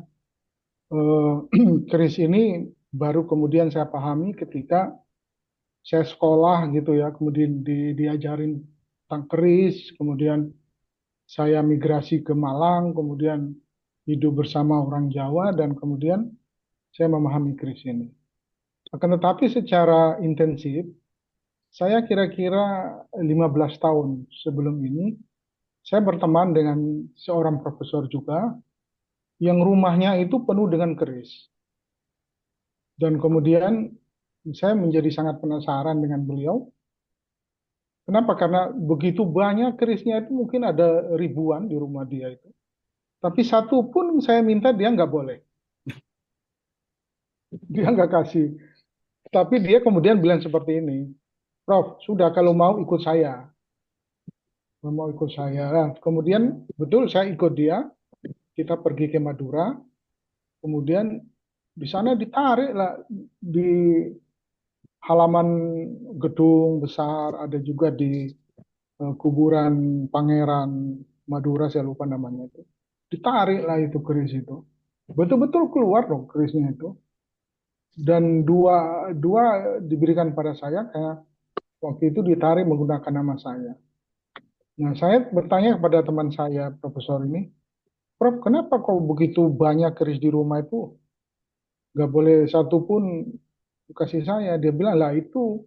keris ini baru kemudian saya pahami ketika saya sekolah gitu ya, kemudian diajarin tentang keris, kemudian saya migrasi ke Malang, kemudian hidup bersama orang Jawa, dan kemudian saya memahami keris ini. Akan tetapi secara intensif, saya kira-kira 15 tahun sebelum ini, saya berteman dengan seorang profesor juga, yang rumahnya itu penuh dengan keris. Dan kemudian saya menjadi sangat penasaran dengan beliau. Kenapa? Karena begitu banyak kerisnya itu, mungkin ada ribuan di rumah dia itu. Tapi satu pun saya minta dia nggak boleh. Dia nggak kasih. Tapi dia kemudian bilang seperti ini, Prof, sudah kalau mau ikut saya. Kalau mau ikut saya. Nah, kemudian betul saya ikut dia. Kita pergi ke Madura. Kemudian di sana ditarik lah di halaman gedung besar, ada juga di kuburan Pangeran Madura, saya lupa namanya itu. Ditarik lah itu keris itu. Betul-betul keluar dong kerisnya itu. Dan dua diberikan pada saya, kayak waktu itu ditarik menggunakan nama saya. Nah, saya bertanya kepada teman saya, profesor ini, Prof, kenapa kok begitu banyak keris di rumah itu? Nggak boleh satu pun kasih saya. Dia bilang, lah itu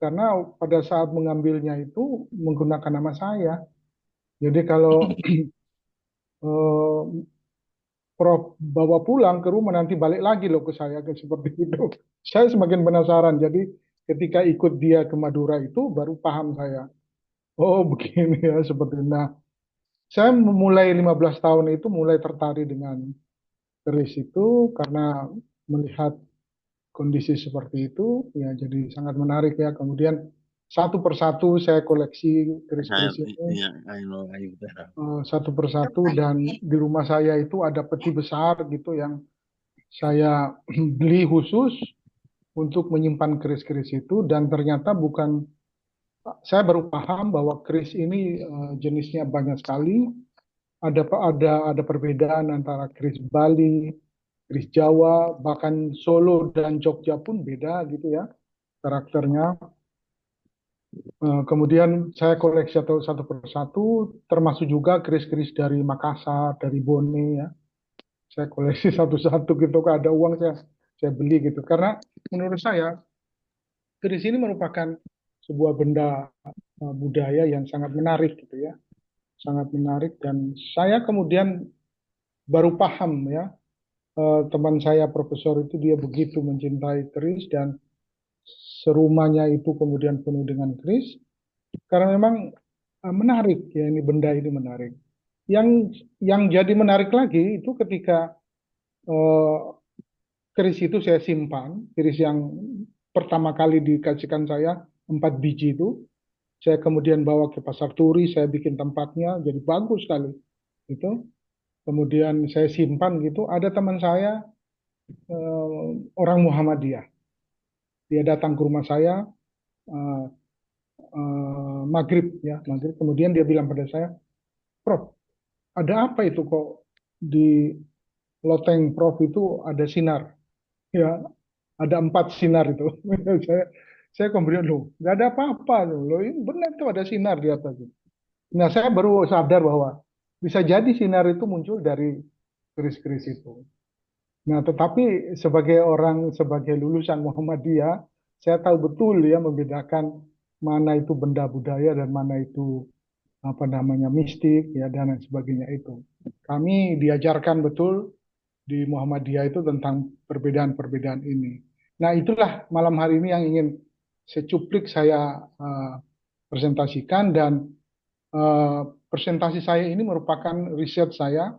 karena pada saat mengambilnya itu menggunakan nama saya. Jadi kalau eh, Prof bawa pulang ke rumah, nanti balik lagi loh ke saya, kayak seperti itu. Saya semakin penasaran. Jadi ketika ikut dia ke Madura itu baru paham saya. Oh begini ya, seperti itu. Nah, saya mulai 15 tahun itu mulai tertarik dengan keris itu karena melihat kondisi seperti itu, ya jadi sangat menarik ya. Kemudian satu persatu saya koleksi keris-keris ini, satu persatu, dan di rumah saya itu ada peti besar gitu yang saya beli khusus untuk menyimpan keris-keris itu, dan ternyata bukan, saya baru paham bahwa keris ini jenisnya banyak sekali. Ada perbedaan antara keris Bali, keris Jawa, bahkan Solo dan Jogja pun beda gitu ya karakternya. Kemudian saya koleksi satu persatu, termasuk juga keris-keris dari Makassar, dari Bone ya. Saya koleksi satu-satu gitu, kalau ada uang saya beli gitu. Karena menurut saya keris ini merupakan sebuah benda budaya yang sangat menarik gitu ya. Sangat menarik, dan saya kemudian baru paham ya, teman saya profesor itu dia begitu mencintai keris dan serumahnya itu kemudian penuh dengan keris karena memang menarik ya, ini benda ini menarik. Yang jadi menarik lagi itu ketika eh, keris itu saya simpan, keris yang pertama kali dikasihkan saya 4 biji itu, saya kemudian bawa ke pasar turi, saya bikin tempatnya jadi bagus sekali itu. kemudian saya simpan gitu. Ada teman saya orang Muhammadiyah, dia datang ke rumah saya eh, maghrib ya, maghrib. Kemudian dia bilang pada saya, Prof, ada apa itu kok di loteng Prof itu ada sinar? Ya, ada 4 sinar itu. Saya saya kemudian loh, nggak ada apa-apa loh. Ini benar tuh ada sinar di atas. Nah, saya baru sadar bahwa bisa jadi sinar itu muncul dari keris-keris itu. Nah, tetapi sebagai orang, sebagai lulusan Muhammadiyah, saya tahu betul ya membedakan mana itu benda budaya dan mana itu apa namanya mistik ya dan lain sebagainya itu. Kami diajarkan betul di Muhammadiyah itu tentang perbedaan-perbedaan ini. Nah, itulah malam hari ini yang ingin secuplik saya presentasikan dan eh, presentasi saya ini merupakan riset saya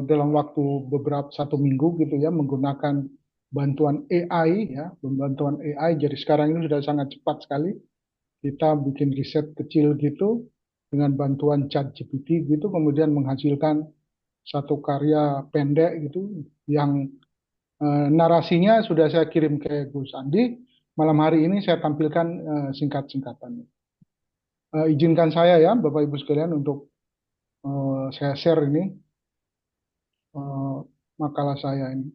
dalam waktu beberapa 1 minggu gitu ya menggunakan bantuan AI ya, bantuan AI. Jadi sekarang ini sudah sangat cepat sekali kita bikin riset kecil gitu dengan bantuan ChatGPT gitu, kemudian menghasilkan satu karya pendek gitu yang narasinya sudah saya kirim ke Gus Andi. Malam hari ini saya tampilkan singkat-singkatannya. Izinkan saya ya Bapak Ibu sekalian untuk saya share ini eh, makalah saya ini.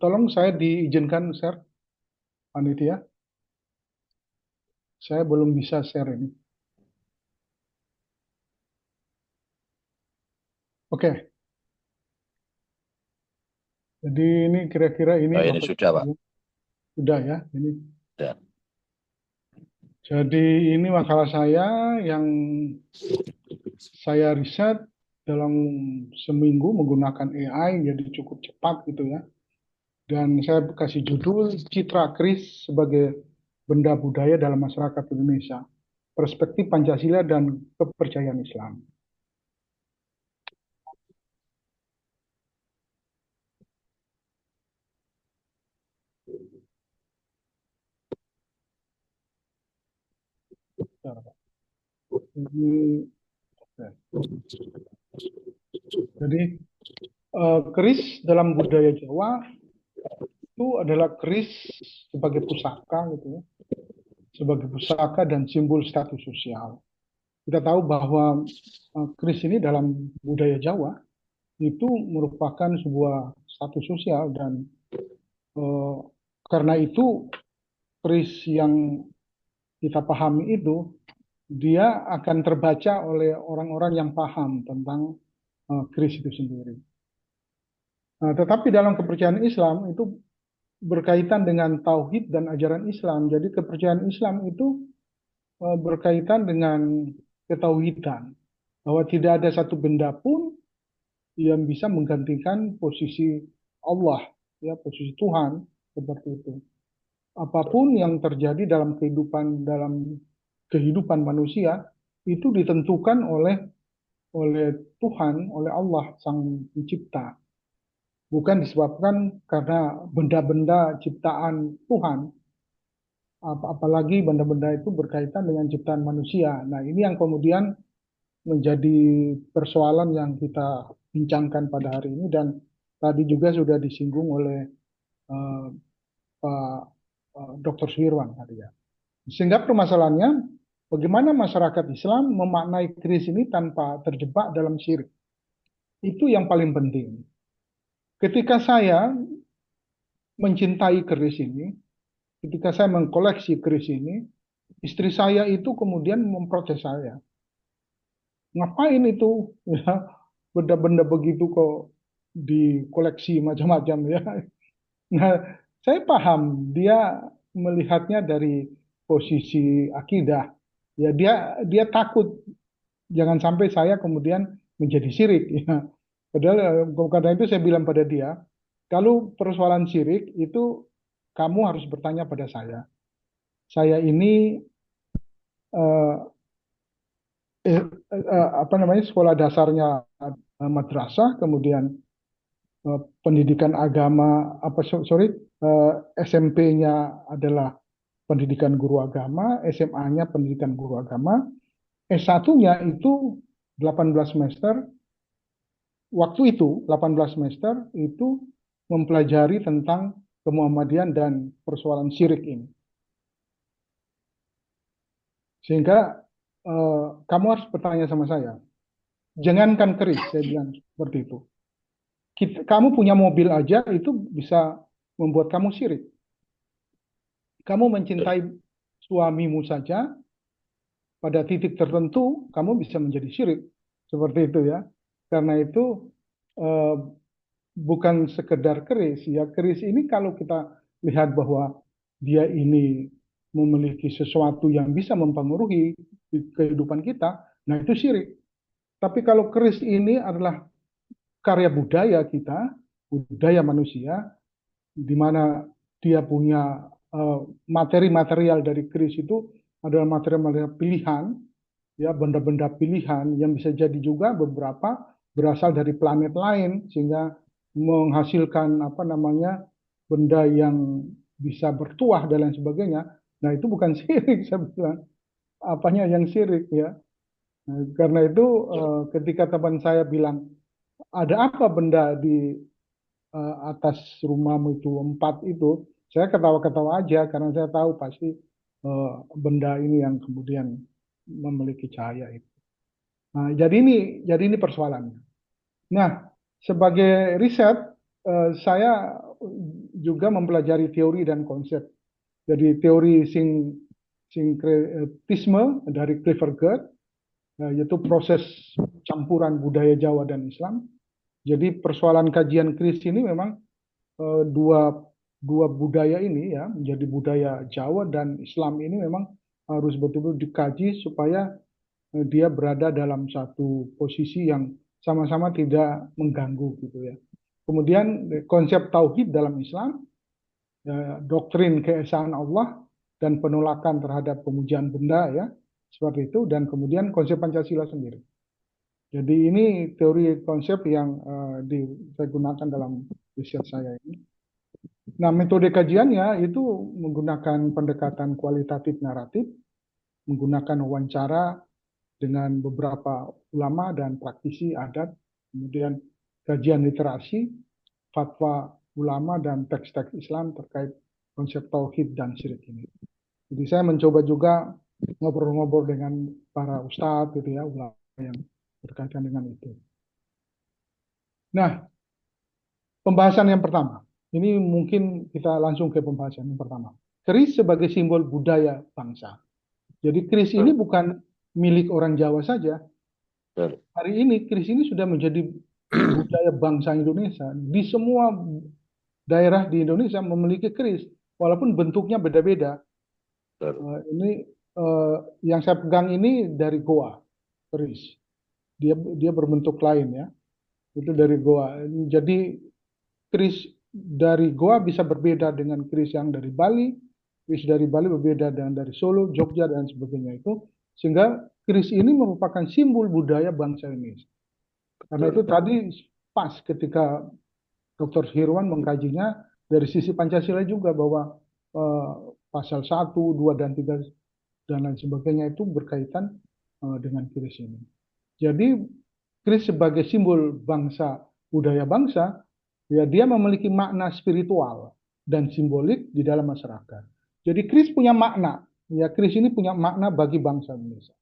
Tolong saya diizinkan share, panitia. Saya belum bisa share ini. Oke, jadi ini kira-kira ini Oh, ini Bapak sudah, Pak. sudah ya. Ini. Sudah. Jadi ini makalah saya yang saya riset dalam seminggu menggunakan AI, jadi cukup cepat gitu ya. Dan saya kasih judul Citra Keris sebagai Benda Budaya dalam Masyarakat Indonesia, Perspektif Pancasila dan Kepercayaan Islam. Jadi keris dalam budaya Jawa itu adalah keris sebagai pusaka gitu ya, sebagai pusaka dan simbol status sosial. Kita tahu bahwa keris ini dalam budaya Jawa itu merupakan sebuah status sosial dan eh, karena itu keris yang kita pahami itu dia akan terbaca oleh orang-orang yang paham tentang keris itu sendiri. Nah, tetapi dalam kepercayaan Islam itu berkaitan dengan tauhid dan ajaran Islam. Jadi kepercayaan Islam itu berkaitan dengan ketauhidan, bahwa tidak ada satu benda pun yang bisa menggantikan posisi Allah, ya posisi Tuhan seperti itu. Apapun yang terjadi dalam kehidupan manusia itu ditentukan oleh Tuhan, oleh Allah Sang Pencipta, bukan disebabkan karena benda-benda ciptaan Tuhan, apalagi benda-benda itu berkaitan dengan ciptaan manusia. Nah, ini yang kemudian menjadi persoalan yang kita bincangkan pada hari ini dan tadi juga sudah disinggung oleh uh, Pak Dr. Suirwan tadi ya. Sehingga permasalahannya bagaimana masyarakat Islam memaknai keris ini tanpa terjebak dalam syirik. Itu yang paling penting. Ketika saya mencintai keris ini, ketika saya mengkoleksi keris ini, istri saya itu kemudian memprotes saya. Ngapain itu? Ya, benda-benda begitu kok dikoleksi macam-macam ya. Nah, saya paham dia melihatnya dari posisi akidah. Ya dia takut jangan sampai saya kemudian menjadi syirik ya. Padahal karena itu saya bilang pada dia, kalau persoalan syirik itu kamu harus bertanya pada saya. Saya ini eh, apa namanya sekolah dasarnya madrasah, kemudian pendidikan agama, SMP-nya adalah pendidikan guru agama, SMA-nya pendidikan guru agama, S1-nya itu 18 semester, waktu itu 18 semester itu mempelajari tentang kemuhammadian dan persoalan syirik ini. Sehingga kamu harus bertanya sama saya, jangankan keris, saya bilang seperti itu. Kamu punya mobil aja itu bisa membuat kamu syirik. Kamu mencintai suamimu saja, pada titik tertentu kamu bisa menjadi syirik. Seperti itu ya. Karena itu bukan sekedar keris. Ya, keris ini kalau kita lihat bahwa dia ini memiliki sesuatu yang bisa mempengaruhi kehidupan kita, nah itu syirik. Tapi kalau keris ini adalah karya budaya kita, budaya manusia, di mana dia punya materi-material dari keris itu adalah material-material pilihan, ya benda-benda pilihan yang bisa jadi juga beberapa berasal dari planet lain sehingga menghasilkan benda yang bisa bertuah dan lain sebagainya. Nah itu bukan syirik, saya bilang. Apanya yang syirik ya? Nah, karena itu ketika teman saya bilang ada apa benda di atas rumahmu itu 4 itu, saya ketawa-ketawa aja karena saya tahu pasti benda ini yang kemudian memiliki cahaya itu. Nah, jadi ini persoalannya. Nah, sebagai riset saya juga mempelajari teori dan konsep. Jadi teori sinkretisme dari Clifford Geertz, yaitu proses campuran budaya Jawa dan Islam. Jadi persoalan kajian keris ini memang dua budaya ini ya, menjadi budaya Jawa dan Islam ini memang harus betul-betul dikaji supaya dia berada dalam satu posisi yang sama-sama tidak mengganggu gitu ya. Kemudian konsep tauhid dalam Islam, doktrin keesaan Allah dan penolakan terhadap pemujaan benda ya, seperti itu, dan kemudian konsep Pancasila sendiri. Jadi ini teori konsep yang saya gunakan dalam riset saya ini. Nah, metode kajiannya itu menggunakan pendekatan kualitatif naratif, menggunakan wawancara dengan beberapa ulama dan praktisi adat, kemudian kajian literasi, fatwa ulama dan teks-teks Islam terkait konsep tauhid dan syirik ini. Jadi saya mencoba juga ngobrol-ngobrol dengan para ustadz gitu ya, ulama yang berkaitan dengan itu. Nah, pembahasan yang pertama. Ini mungkin kita langsung ke pembahasan yang pertama. Keris sebagai simbol budaya bangsa. Jadi keris ini bukan milik orang Jawa saja. Hari ini keris ini sudah menjadi budaya bangsa Indonesia. Di semua daerah di Indonesia memiliki keris, walaupun bentuknya beda-beda. Ini yang saya pegang ini dari Goa, keris. Dia berbentuk lain ya. Itu dari Goa. Jadi keris dari Goa bisa berbeda dengan keris yang dari Bali, keris dari Bali berbeda dengan dari Solo, Jogja dan sebagainya itu, sehingga keris ini merupakan simbol budaya bangsa Indonesia. Karena itu tadi pas ketika Dr. Suherwan mengkajinya dari sisi Pancasila juga bahwa pasal 1, 2 dan 3 dan lain sebagainya itu berkaitan dengan keris ini. Jadi keris sebagai simbol bangsa, budaya bangsa, ya dia memiliki makna spiritual dan simbolik di dalam masyarakat. Jadi keris punya makna, ya keris ini punya makna bagi bangsa Indonesia.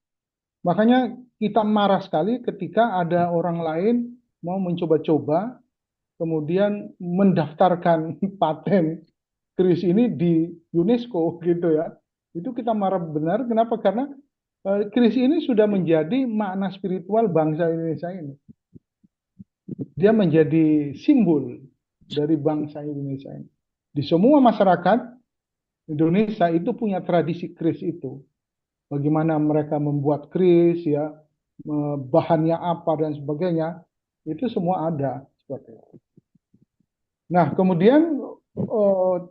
Makanya kita marah sekali ketika ada orang lain mau mencoba-coba kemudian mendaftarkan paten keris ini di UNESCO gitu ya. Itu kita marah benar. Kenapa? Karena keris ini sudah menjadi makna spiritual bangsa Indonesia ini. Dia menjadi simbol dari bangsa Indonesia ini. Di semua masyarakat Indonesia itu punya tradisi keris itu. Bagaimana mereka membuat keris, ya, bahannya apa dan sebagainya, itu semua ada seperti itu. Nah, kemudian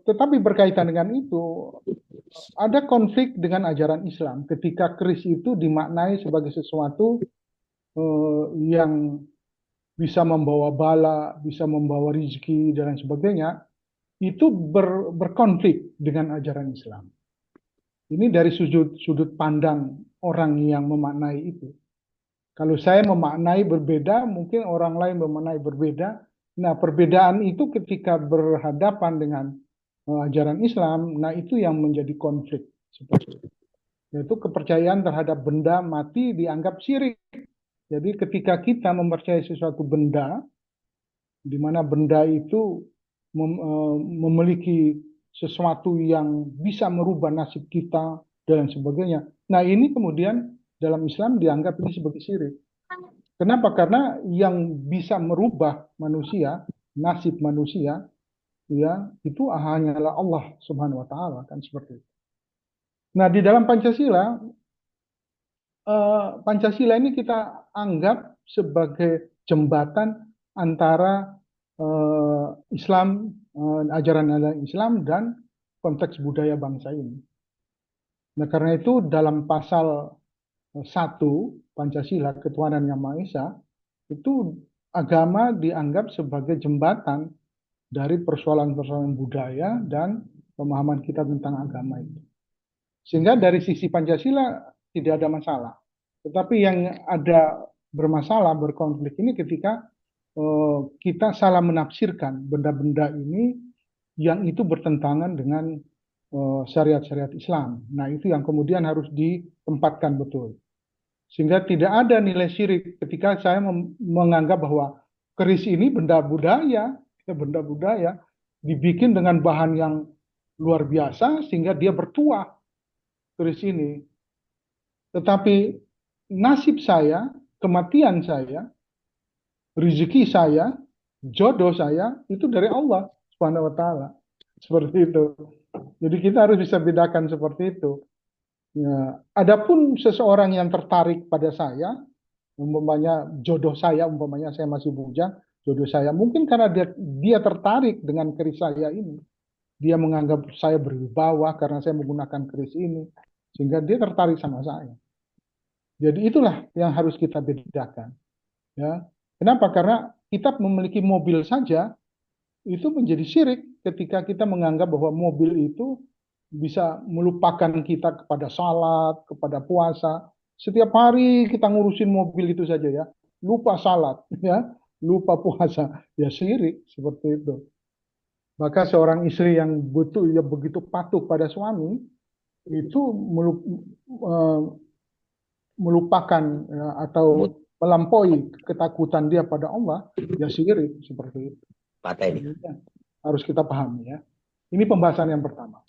tetapi berkaitan dengan itu ada konflik dengan ajaran Islam ketika keris itu dimaknai sebagai sesuatu yang bisa membawa bala, bisa membawa rizki, dan lain sebagainya, itu berkonflik dengan ajaran Islam. Ini dari sudut pandang orang yang memaknai itu. Kalau saya memaknai berbeda, mungkin orang lain memaknai berbeda. Nah, perbedaan itu ketika berhadapan dengan ajaran Islam, nah itu yang menjadi konflik. Seperti itu. Yaitu kepercayaan terhadap benda mati dianggap syirik. Jadi ketika kita mempercayai sesuatu benda, di mana benda itu memiliki sesuatu yang bisa merubah nasib kita dan sebagainya. Nah, ini kemudian dalam Islam dianggap ini sebagai syirik. Kenapa? Karena yang bisa merubah manusia, nasib manusia, ya, itu hanyalah Allah Subhanahu wa taala, kan seperti itu. Nah, di dalam Pancasila, Pancasila ini kita anggap sebagai jembatan antara Islam, ajaran Islam dan konteks budaya bangsa ini. Nah, karena itu dalam pasal 1 Pancasila, Ketuhanan Yang Maha Esa, itu agama dianggap sebagai jembatan dari persoalan-persoalan budaya dan pemahaman kita tentang agama itu. Sehingga dari sisi Pancasila tidak ada masalah. Tetapi yang ada bermasalah, berkonflik ini ketika kita salah menafsirkan benda-benda ini yang itu bertentangan dengan syariat-syariat Islam. Nah, itu yang kemudian harus ditempatkan betul. Sehingga tidak ada nilai syirik ketika saya menganggap bahwa keris ini benda budaya dibikin dengan bahan yang luar biasa sehingga dia bertuah keris ini. Tetapi nasib saya, kematian saya, rezeki saya, jodoh saya itu dari Allah Subhanahu wa taala. Seperti itu. Jadi kita harus bisa bedakan seperti itu. Ya, adapun seseorang yang tertarik pada saya, umpamanya jodoh saya, umpamanya saya masih bujang, jodoh saya mungkin karena dia tertarik dengan keris saya ini. Dia menganggap saya berwibawa karena saya menggunakan keris ini, sehingga dia tertarik sama saya. Jadi itulah yang harus kita bedakan. Ya, kenapa? Karena kita memiliki mobil saja itu menjadi syirik ketika kita menganggap bahwa mobil itu bisa melupakan kita kepada salat, kepada puasa. Setiap hari kita ngurusin mobil itu saja ya, lupa salat, ya, lupa puasa, ya syirik seperti itu. Maka seorang istri yang begitu patuh pada suami itu melupakan ya, atau melampaui ketakutan dia pada Allah, ya syirik seperti itu. Ini. Harus kita pahami ya. Ini pembahasan yang pertama.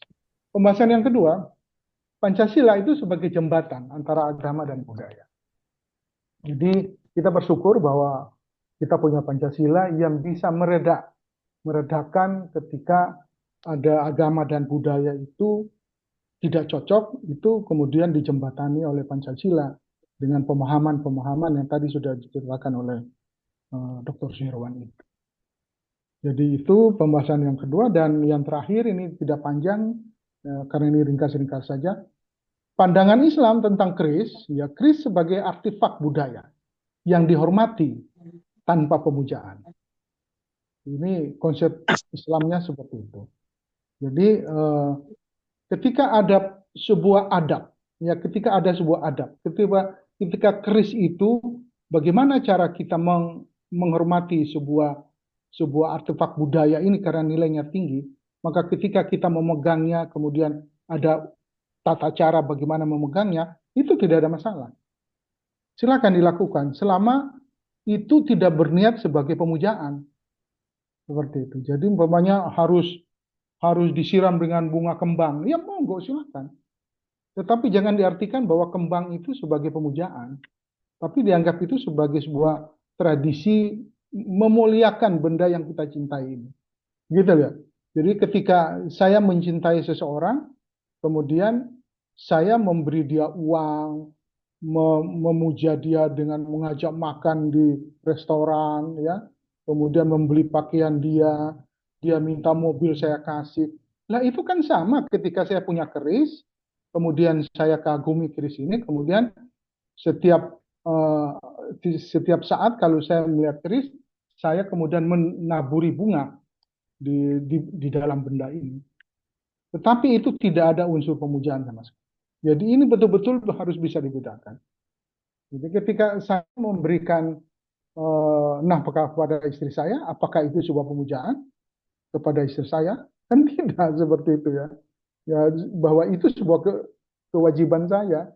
Pembahasan yang kedua, Pancasila itu sebagai jembatan antara agama dan budaya. Jadi kita bersyukur bahwa kita punya Pancasila yang bisa meredakan ketika ada agama dan budaya itu tidak cocok, itu kemudian dijembatani oleh Pancasila dengan pemahaman-pemahaman yang tadi sudah diceritakan oleh Dr. Suherwan itu. Jadi itu pembahasan yang kedua, dan yang terakhir ini tidak panjang karena ini ringkas-ringkas saja. Pandangan Islam tentang keris, ya keris sebagai artefak budaya yang dihormati tanpa pemujaan. Ini konsep Islamnya seperti itu. Jadi ketika ada sebuah adab, ya ketika ada sebuah adab, ketika keris itu, bagaimana cara kita menghormati sebuah artefak budaya ini karena nilainya tinggi, maka ketika kita memegangnya, kemudian ada tata cara bagaimana memegangnya, itu tidak ada masalah. Silakan dilakukan, selama itu tidak berniat sebagai pemujaan. Seperti itu. Jadi umpamanya harus disiram dengan bunga kembang, ya monggo silakan. Tetapi jangan diartikan bahwa kembang itu sebagai pemujaan, tapi dianggap itu sebagai sebuah tradisi memuliakan benda yang kita cintai ini. Gitu ya. Jadi ketika saya mencintai seseorang, kemudian saya memberi dia uang, memuja dia dengan mengajak makan di restoran, ya, kemudian membeli pakaian dia minta mobil saya kasih. Nah itu kan sama ketika saya punya keris, kemudian saya kagumi keris ini, kemudian setiap saat kalau saya melihat keris, saya kemudian menaburi bunga di dalam benda ini. Tetapi itu tidak ada unsur pemujaan sama sekali. Jadi ini betul-betul harus bisa dibedakan. Jadi ketika saya memberikan nafkah kepada istri saya, apakah itu sebuah pemujaan kepada istri saya? Kan tidak seperti itu ya. Ya, bahwa itu sebuah kewajiban saya.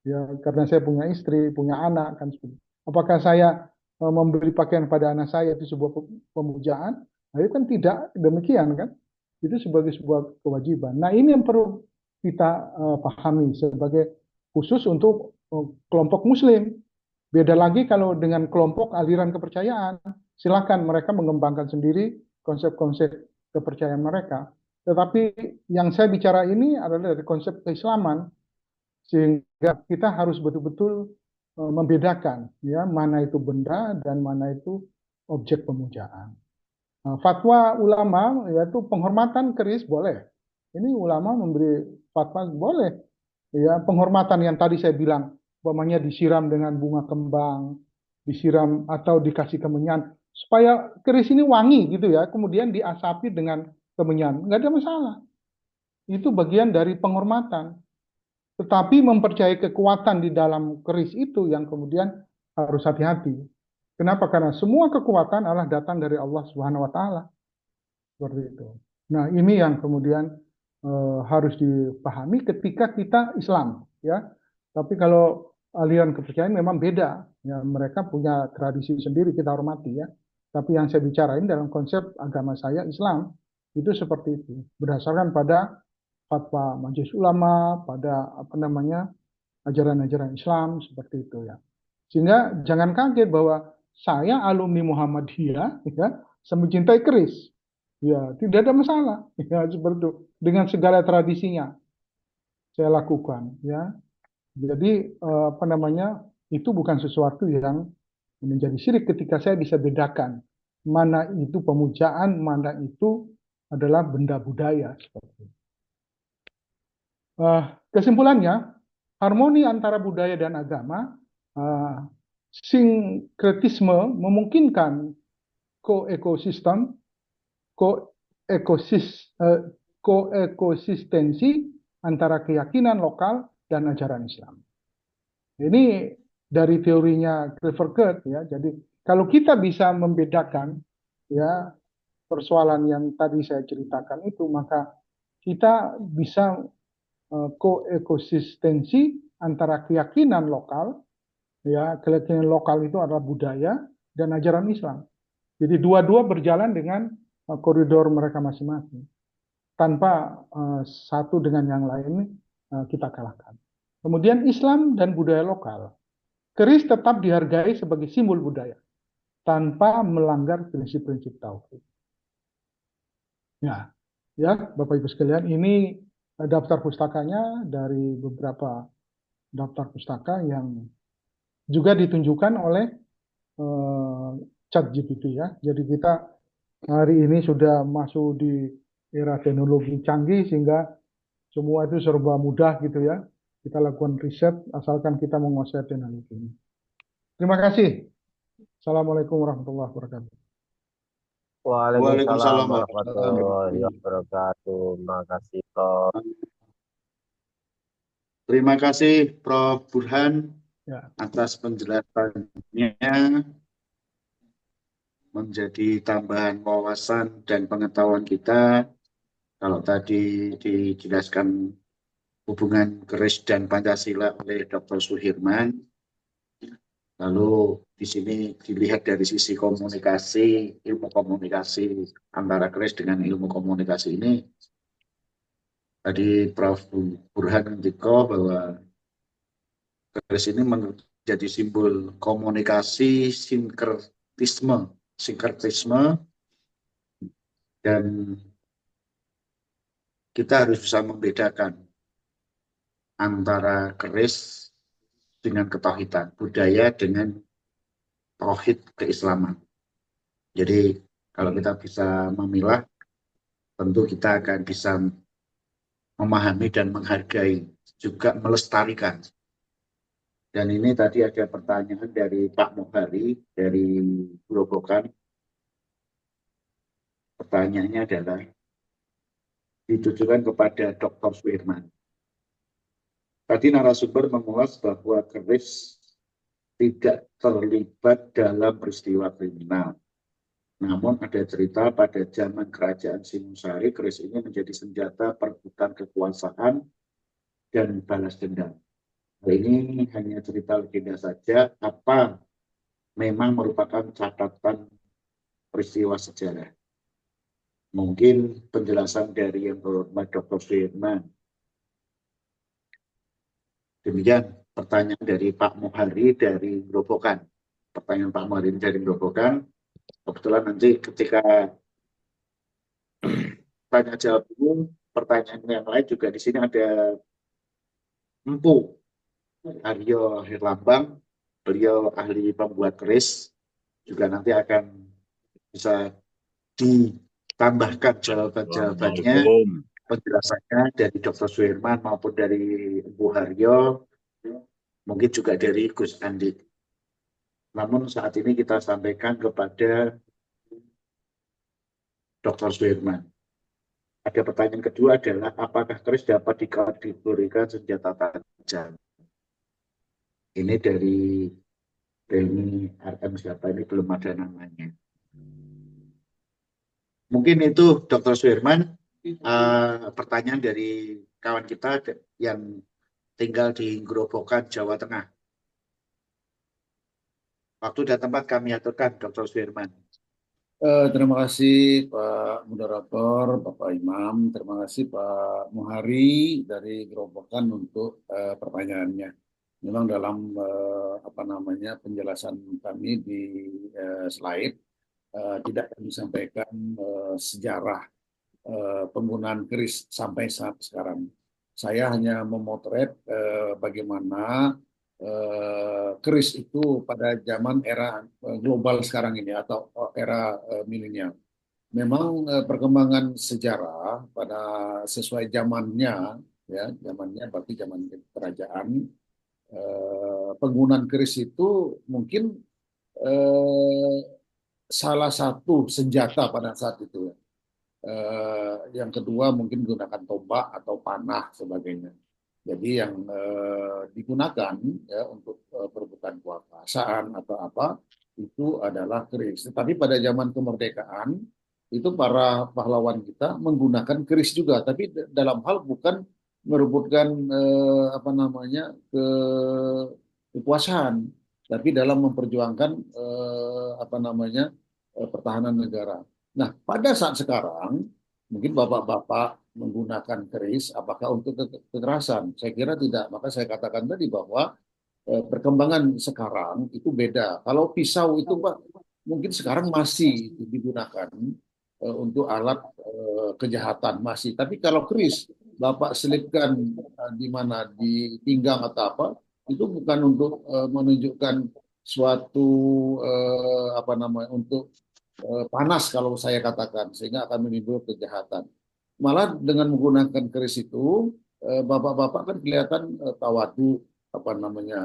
Ya, karena saya punya istri, punya anak kan seperti itu. Apakah saya memberi pakaian pada anak saya itu sebuah pemujaan? Nah, itu kan tidak demikian kan? Itu sebagai sebuah kewajiban. Nah, ini yang perlu kita pahami sebagai khusus untuk kelompok muslim. Beda lagi kalau dengan kelompok aliran kepercayaan. Silakan mereka mengembangkan sendiri konsep-konsep kepercayaan mereka. Tetapi yang saya bicara ini adalah dari konsep keislaman, sehingga kita harus betul-betul membedakan ya mana itu benda dan mana itu objek pemujaan. Fatwa ulama yaitu penghormatan keris boleh. Ini ulama memberi fatwa boleh. Ya, penghormatan yang tadi saya bilang, umpamanya disiram dengan bunga kembang, disiram atau dikasih kemenyan supaya keris ini wangi gitu ya, kemudian diasapi dengan kemenyan, nggak ada masalah. Itu bagian dari penghormatan. Tetapi mempercayai kekuatan di dalam keris itu yang kemudian harus hati-hati. Kenapa? Karena semua kekuatan adalah datang dari Allah Subhanahu wa taala. Seperti itu. Nah, ini yang kemudian harus dipahami ketika kita Islam, ya. Tapi kalau aliran kepercayaan memang beda, ya. Mereka punya tradisi sendiri, kita hormati ya. Tapi yang saya bicarain dalam konsep agama saya Islam itu seperti itu, berdasarkan pada fatwa Majelis Ulama, pada apa namanya ajaran-ajaran Islam seperti itu ya. Sehingga jangan kaget bahwa saya alumni Muhammadiyah, ya, saya mencintai keris. Ya, tidak ada masalah. Ya, seperti itu. Dengan segala tradisinya saya lakukan. Ya, jadi apa namanya itu bukan sesuatu yang menjadi syirik ketika saya bisa bedakan mana itu pemujaan, mana itu adalah benda budaya. Seperti itu. Kesimpulannya, harmoni antara budaya dan agama, sinkretisme memungkinkan koekosistem, koeksistensi antara keyakinan lokal dan ajaran Islam. Ini dari teorinya Kierkegaard ya. Jadi kalau kita bisa membedakan ya persoalan yang tadi saya ceritakan itu, maka kita bisa koeksistensi antara keyakinan lokal ya, keyakinan lokal itu adalah budaya dan ajaran Islam. Jadi dua-dua berjalan dengan koridor mereka masing-masing. Tanpa satu dengan yang lain kita kalahkan. Kemudian Islam dan budaya lokal. Keris tetap dihargai sebagai simbol budaya tanpa melanggar prinsip-prinsip tauhid. Ya, Bapak Ibu sekalian, ini daftar pustakanya dari beberapa daftar pustaka yang juga ditunjukkan oleh ChatGPT ya. Jadi kita hari ini sudah masuk di era teknologi canggih sehingga semua itu serba mudah gitu ya. Kita lakukan riset asalkan kita menguasai teknologi ini. Terima kasih. Assalamualaikum warahmatullahi wabarakatuh. Waalaikumsalam warahmatullahi wabarakatuh. Terima kasih, Prof. Terima kasih Prof. Burhan Ya. atas penjelasannya, menjadi tambahan wawasan dan pengetahuan kita. Kalau tadi dijelaskan hubungan keris dan Pancasila oleh Dr. Suhirman, lalu di sini dilihat dari sisi komunikasi, ilmu komunikasi antara keris dengan ilmu komunikasi ini. Tadi Prof. Burhan mendikau bahwa keris ini menjadi simbol komunikasi, sinkretisme, dan kita harus bisa membedakan antara keris dengan ketauhidan, budaya dengan tauhid keislaman. Jadi kalau kita bisa memilah, tentu kita akan bisa memahami dan menghargai, juga melestarikan. Dan ini tadi ada pertanyaan dari Pak Muhari dari Grobogan. pertanyaannya adalah ditujukan kepada Dr. Suirman. Tadi narasumber mengulas bahwa keris tidak terlibat dalam peristiwa kriminal. Namun ada cerita pada zaman kerajaan Singosari, keris ini menjadi senjata perebutan kekuasaan dan balas dendam. Hal ini hanya cerita legenda saja, apa memang merupakan catatan peristiwa sejarah? Mungkin penjelasan dari yang berhormat Dr. Suirman. Demikian pertanyaan dari Pak Muhari dari Grobogan. Pertanyaan Pak Muhari dari Grobogan. Kebetulan nanti ketika tanya jawab dulu, pertanyaan yang lain juga di sini ada Empu Aryo Herlambang, beliau ahli pembuat keris, juga nanti akan bisa ditambahkan jawaban-jawabannya, penjelasannya dari Dr. Suirman maupun dari Empu Haryo, mungkin juga dari Gus Andi. Namun saat ini kita sampaikan kepada Dr. Suirman. Ada pertanyaan kedua adalah apakah keris dapat dikategorikan senjata tajam? Ini dari Reni RM siapa ini belum ada namanya. Mungkin itu Dr. Suirman, pertanyaan dari kawan kita yang tinggal di Grobogan, Jawa Tengah. Waktu dan tempat kami aturkan, Dr. Suirman. Terima kasih Pak Moderator, Bapak Imam, terima kasih Pak Muhari dari Grobogan untuk pertanyaannya. Memang dalam penjelasan kami di slide tidak kami sampaikan sejarah penggunaan keris sampai saat sekarang. Saya hanya memotret bagaimana keris itu pada zaman era global sekarang ini atau era milenial. Memang perkembangan sejarah pada sesuai zamannya, ya zamannya berarti zaman kerajaan, penggunaan keris itu mungkin salah satu senjata pada saat itu. Yang kedua mungkin menggunakan tombak atau panah sebagainya. Jadi yang digunakan ya untuk perebutan kekuasaan atau apa itu adalah keris. Tetapi pada zaman kemerdekaan itu para pahlawan kita menggunakan keris juga, tapi dalam hal bukan merebutkan kekuasaan, tapi dalam memperjuangkan pertahanan negara. Nah, pada saat sekarang mungkin bapak-bapak menggunakan keris, apakah untuk kekerasan? Saya kira tidak. Maka saya katakan tadi bahwa perkembangan sekarang itu beda. Kalau pisau itu Pak, mungkin sekarang masih digunakan untuk alat kejahatan masih. Tapi kalau keris, Bapak selipkan di mana di pinggang atau apa, itu bukan untuk menunjukkan suatu untuk panas kalau saya katakan, sehingga akan menimbulkan kejahatan. Malah dengan menggunakan keris itu, bapak-bapak kan kelihatan tawadu,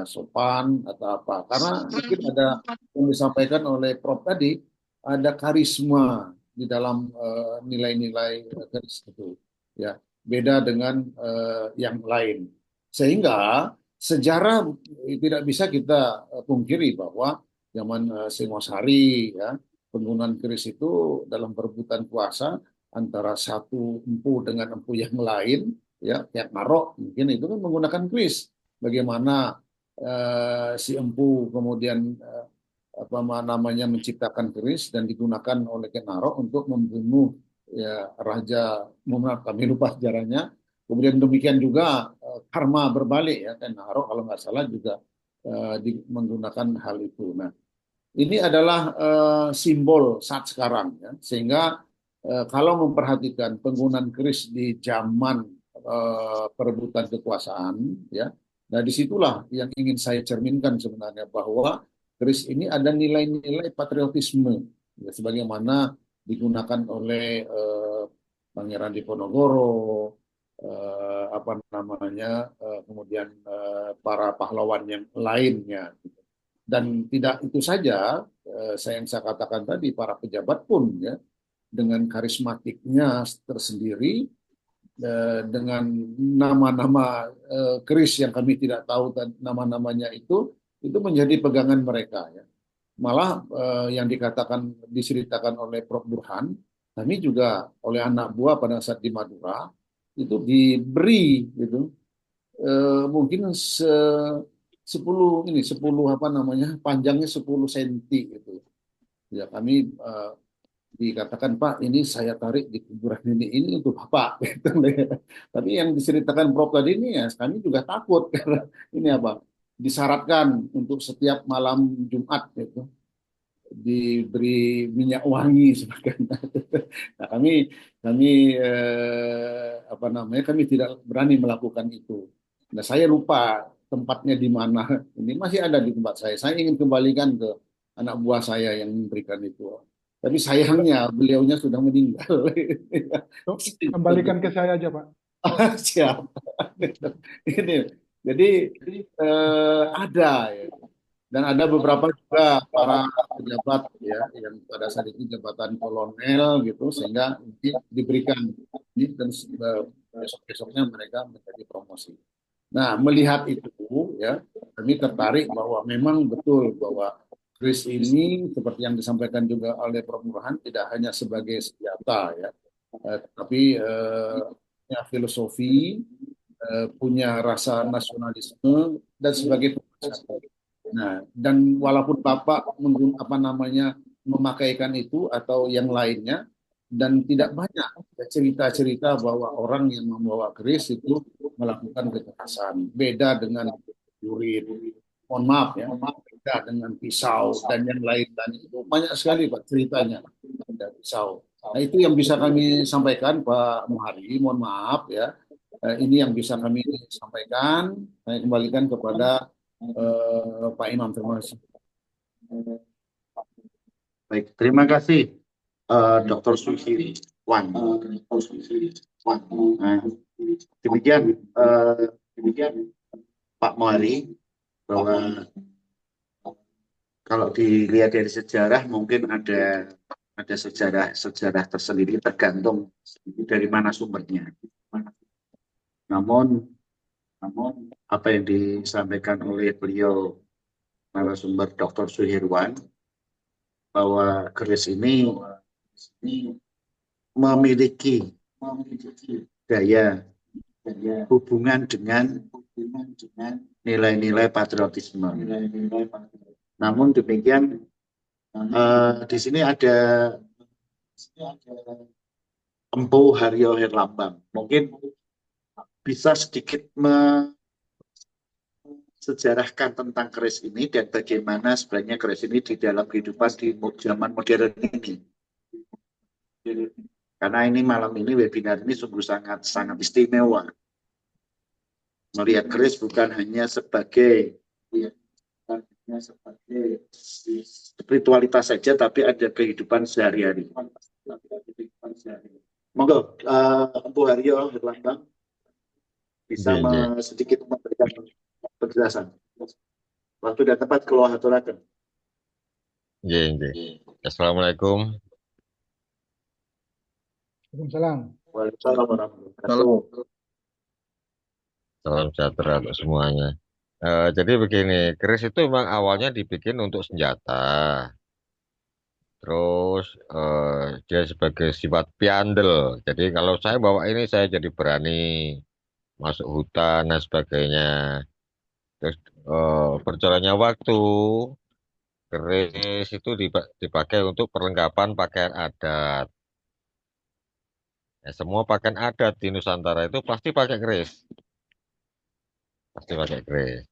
sopan atau apa. Karena mungkin ada yang disampaikan oleh Prof tadi, ada karisma di dalam nilai-nilai keris itu, ya beda dengan yang lain. Sehingga sejarah tidak bisa kita pungkiri bahwa zaman Singosari, ya penggunaan keris itu dalam perebutan kuasa antara satu empu dengan empu yang lain, ya kayak Narok mungkin itu kan menggunakan keris. Bagaimana si empu kemudian menciptakan keris dan digunakan oleh Ken Narok untuk membunuh ya Raja Muhammad, kami lupa sejarahnya. Kemudian demikian juga karma berbalik, ya Ken Narok kalau nggak salah juga menggunakan hal itu. Nah, ini adalah simbol saat sekarang, ya. Sehingga kalau memperhatikan penggunaan keris di zaman perebutan kekuasaan, ya, nah disitulah yang ingin saya cerminkan sebenarnya bahwa keris ini ada nilai-nilai patriotisme, ya, sebagaimana digunakan oleh Pangeran Diponegoro, kemudian para pahlawan yang lainnya. Dan tidak itu saja, saya katakan tadi para pejabat pun, ya dengan karismatiknya tersendiri, dengan nama-nama keris yang kami tidak tahu nama-namanya itu menjadi pegangan mereka ya. Malah yang diceritakan oleh Prof. Burhan, kami juga oleh anak buah pada saat di Madura itu diberi gitu mungkin 10 apa namanya panjangnya 10 senti gitu. Ya kami dikatakan Pak ini saya tarik di kuburan ini untuk Bapak gitu. Tapi yang diceritakan Prof tadi ini ya kami juga takut karena ini apa disyaratkan untuk setiap malam Jumat gitu diberi minyak wangi sebagainya. Nah, kami apa namanya kami tidak berani melakukan itu. Nah, saya lupa tempatnya di mana. Ini masih ada di tempat saya. Saya ingin kembalikan ke anak buah saya yang memberikan itu. Tapi sayangnya beliaunya sudah meninggal. Kembalikan ke saya aja, Pak. Siap. Ini. Jadi ada ya. Dan ada beberapa juga para pejabat ya yang pada saat itu jabatan kolonel gitu sehingga diberikan ini dan besok-besoknya mereka menjadi promosi. Nah, melihat itu ya kami tertarik bahwa memang betul bahwa keris ini seperti yang disampaikan juga oleh Prof. Burhan tidak hanya sebagai senjata ya, tapi punya filosofi, punya rasa nasionalisme dan sebagai Nah, dan walaupun Bapak apa namanya memakaikan itu atau yang lainnya dan tidak banyak cerita-cerita bahwa orang yang membawa keris itu melakukan kekerasan. Beda dengan jurid, mohon maaf ya, beda dengan pisau dan yang lain dan itu banyak sekali Pak ceritanya ada pisau. Nah, itu yang bisa kami sampaikan Pak Muhari, mohon maaf ya. Ini yang bisa kami sampaikan. Saya kembalikan kepada Pak Imam, terima kasih. Baik, terima kasih Dr. Susi Wan. Nah, demikian Pak Muhari bahwa kalau dilihat dari sejarah mungkin ada sejarah tersendiri tergantung dari mana sumbernya. Namun apa yang disampaikan oleh beliau narasumber Dr. Suherwan bahwa keris ini memiliki daya hubungan dengan nilai-nilai patriotisme. Namun demikian di sini ada Empu Haryo Herlambang. Mungkin bisa sedikit sejarahkan tentang keris ini dan bagaimana sebenarnya keris ini di dalam kehidupan di zaman modern ini. Karena ini malam ini webinar ini sungguh sangat istimewa. Melihat keris bukan hanya sebagai spiritualitas saja, tapi ada kehidupan sehari-hari. Monggo, Empu Haryo Herlambang bisa sedikit memberikan penjelasan. Waktu dan tempat keluar aturaken. Assalamualaikum. Waalaikumsalam. Waalaikumsalam warahmatullahi wabarakatuh. Salam sejahtera untuk semuanya. Jadi begini, keris itu memang awalnya dibikin untuk senjata. Terus dia sebagai sifat piandel. Jadi kalau saya bawa ini saya jadi berani masuk hutan dan sebagainya. Terus berjalannya waktu, keris itu dipakai untuk perlengkapan pakaian adat. Ya, semua pakaian adat di Nusantara itu pasti pakai keris. Pasti pakai keris.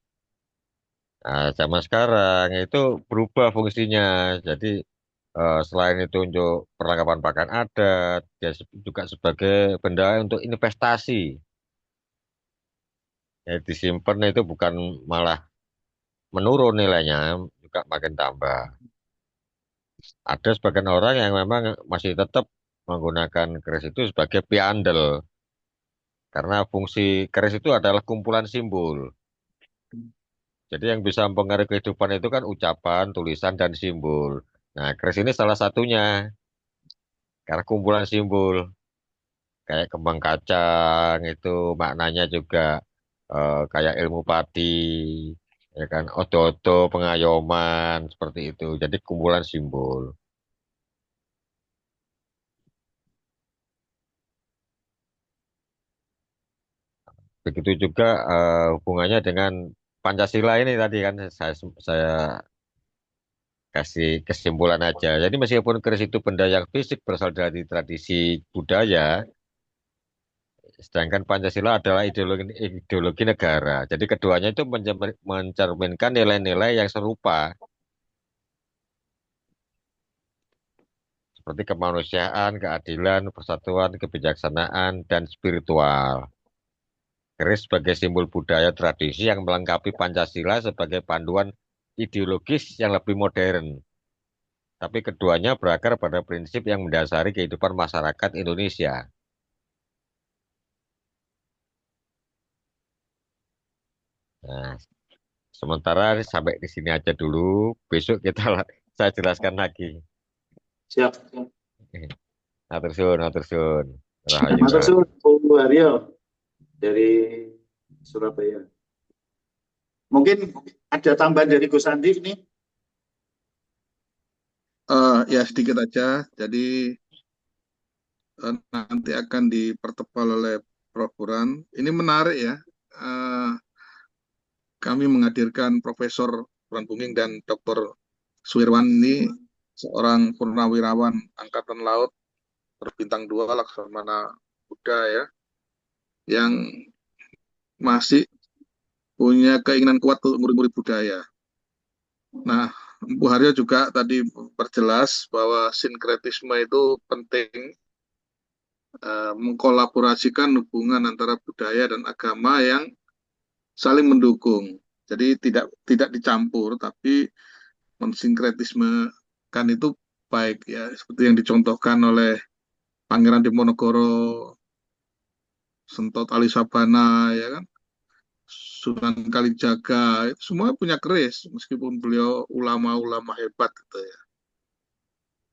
Nah, zaman sekarang itu berubah fungsinya. Jadi selain itu untuk perlengkapan pakaian adat, dia juga sebagai benda untuk investasi. Ya, disimpan itu bukan malah menurun nilainya, juga makin tambah. Ada sebagian orang yang memang masih tetap menggunakan keris itu sebagai piandel. Karena fungsi keris itu adalah kumpulan simbol. Jadi yang bisa mempengaruhi kehidupan itu kan ucapan, tulisan, dan simbol. Nah, keris ini salah satunya. karena kumpulan simbol kayak kembang kacang itu maknanya juga kayak ilmu padi, ya kan, oto-oto, pengayoman seperti itu. Jadi kumpulan simbol. Begitu juga hubungannya dengan Pancasila ini tadi kan saya kasih kesimpulan aja. Jadi meskipun keris itu benda yang fisik berasal dari tradisi budaya, sedangkan Pancasila adalah ideologi negara. Jadi keduanya itu mencerminkan nilai-nilai yang serupa, seperti kemanusiaan, keadilan, persatuan, kebijaksanaan, dan spiritual. Keris sebagai simbol budaya tradisi yang melengkapi Pancasila sebagai panduan ideologis yang lebih modern. Tapi keduanya berakar pada prinsip yang mendasari kehidupan masyarakat Indonesia. Nah, sementara sampai di sini aja dulu. Besok saya jelaskan lagi. Siap. Atur suwun, atur suwun. Rahayu. Matur suwun, Bu Haryo dari Surabaya. Mungkin ada tambahan dari Gus Andi ini. Ya sedikit aja. Jadi nanti akan dipertebal oleh Prof. Burhan. Ini menarik ya. Kami menghadirkan Profesor Burhan Bunging dan Dr. Suirwan ini seorang purnawirawan Angkatan Laut berbintang 2 Laksamana Muda ya, yang masih punya keinginan kuat untuk murid-murid budaya. Nah, Bu Haryo juga tadi perjelas bahwa sinkretisme itu penting, mengkolaborasikan hubungan antara budaya dan agama yang saling mendukung. Jadi tidak dicampur, tapi mensinkretismekan itu baik ya, seperti yang dicontohkan oleh Pangeran Diponegoro, Sentot Ali Sabana, ya kan, Sunan Kalijaga, itu semua punya keris, meskipun beliau ulama-ulama hebat gitu ya.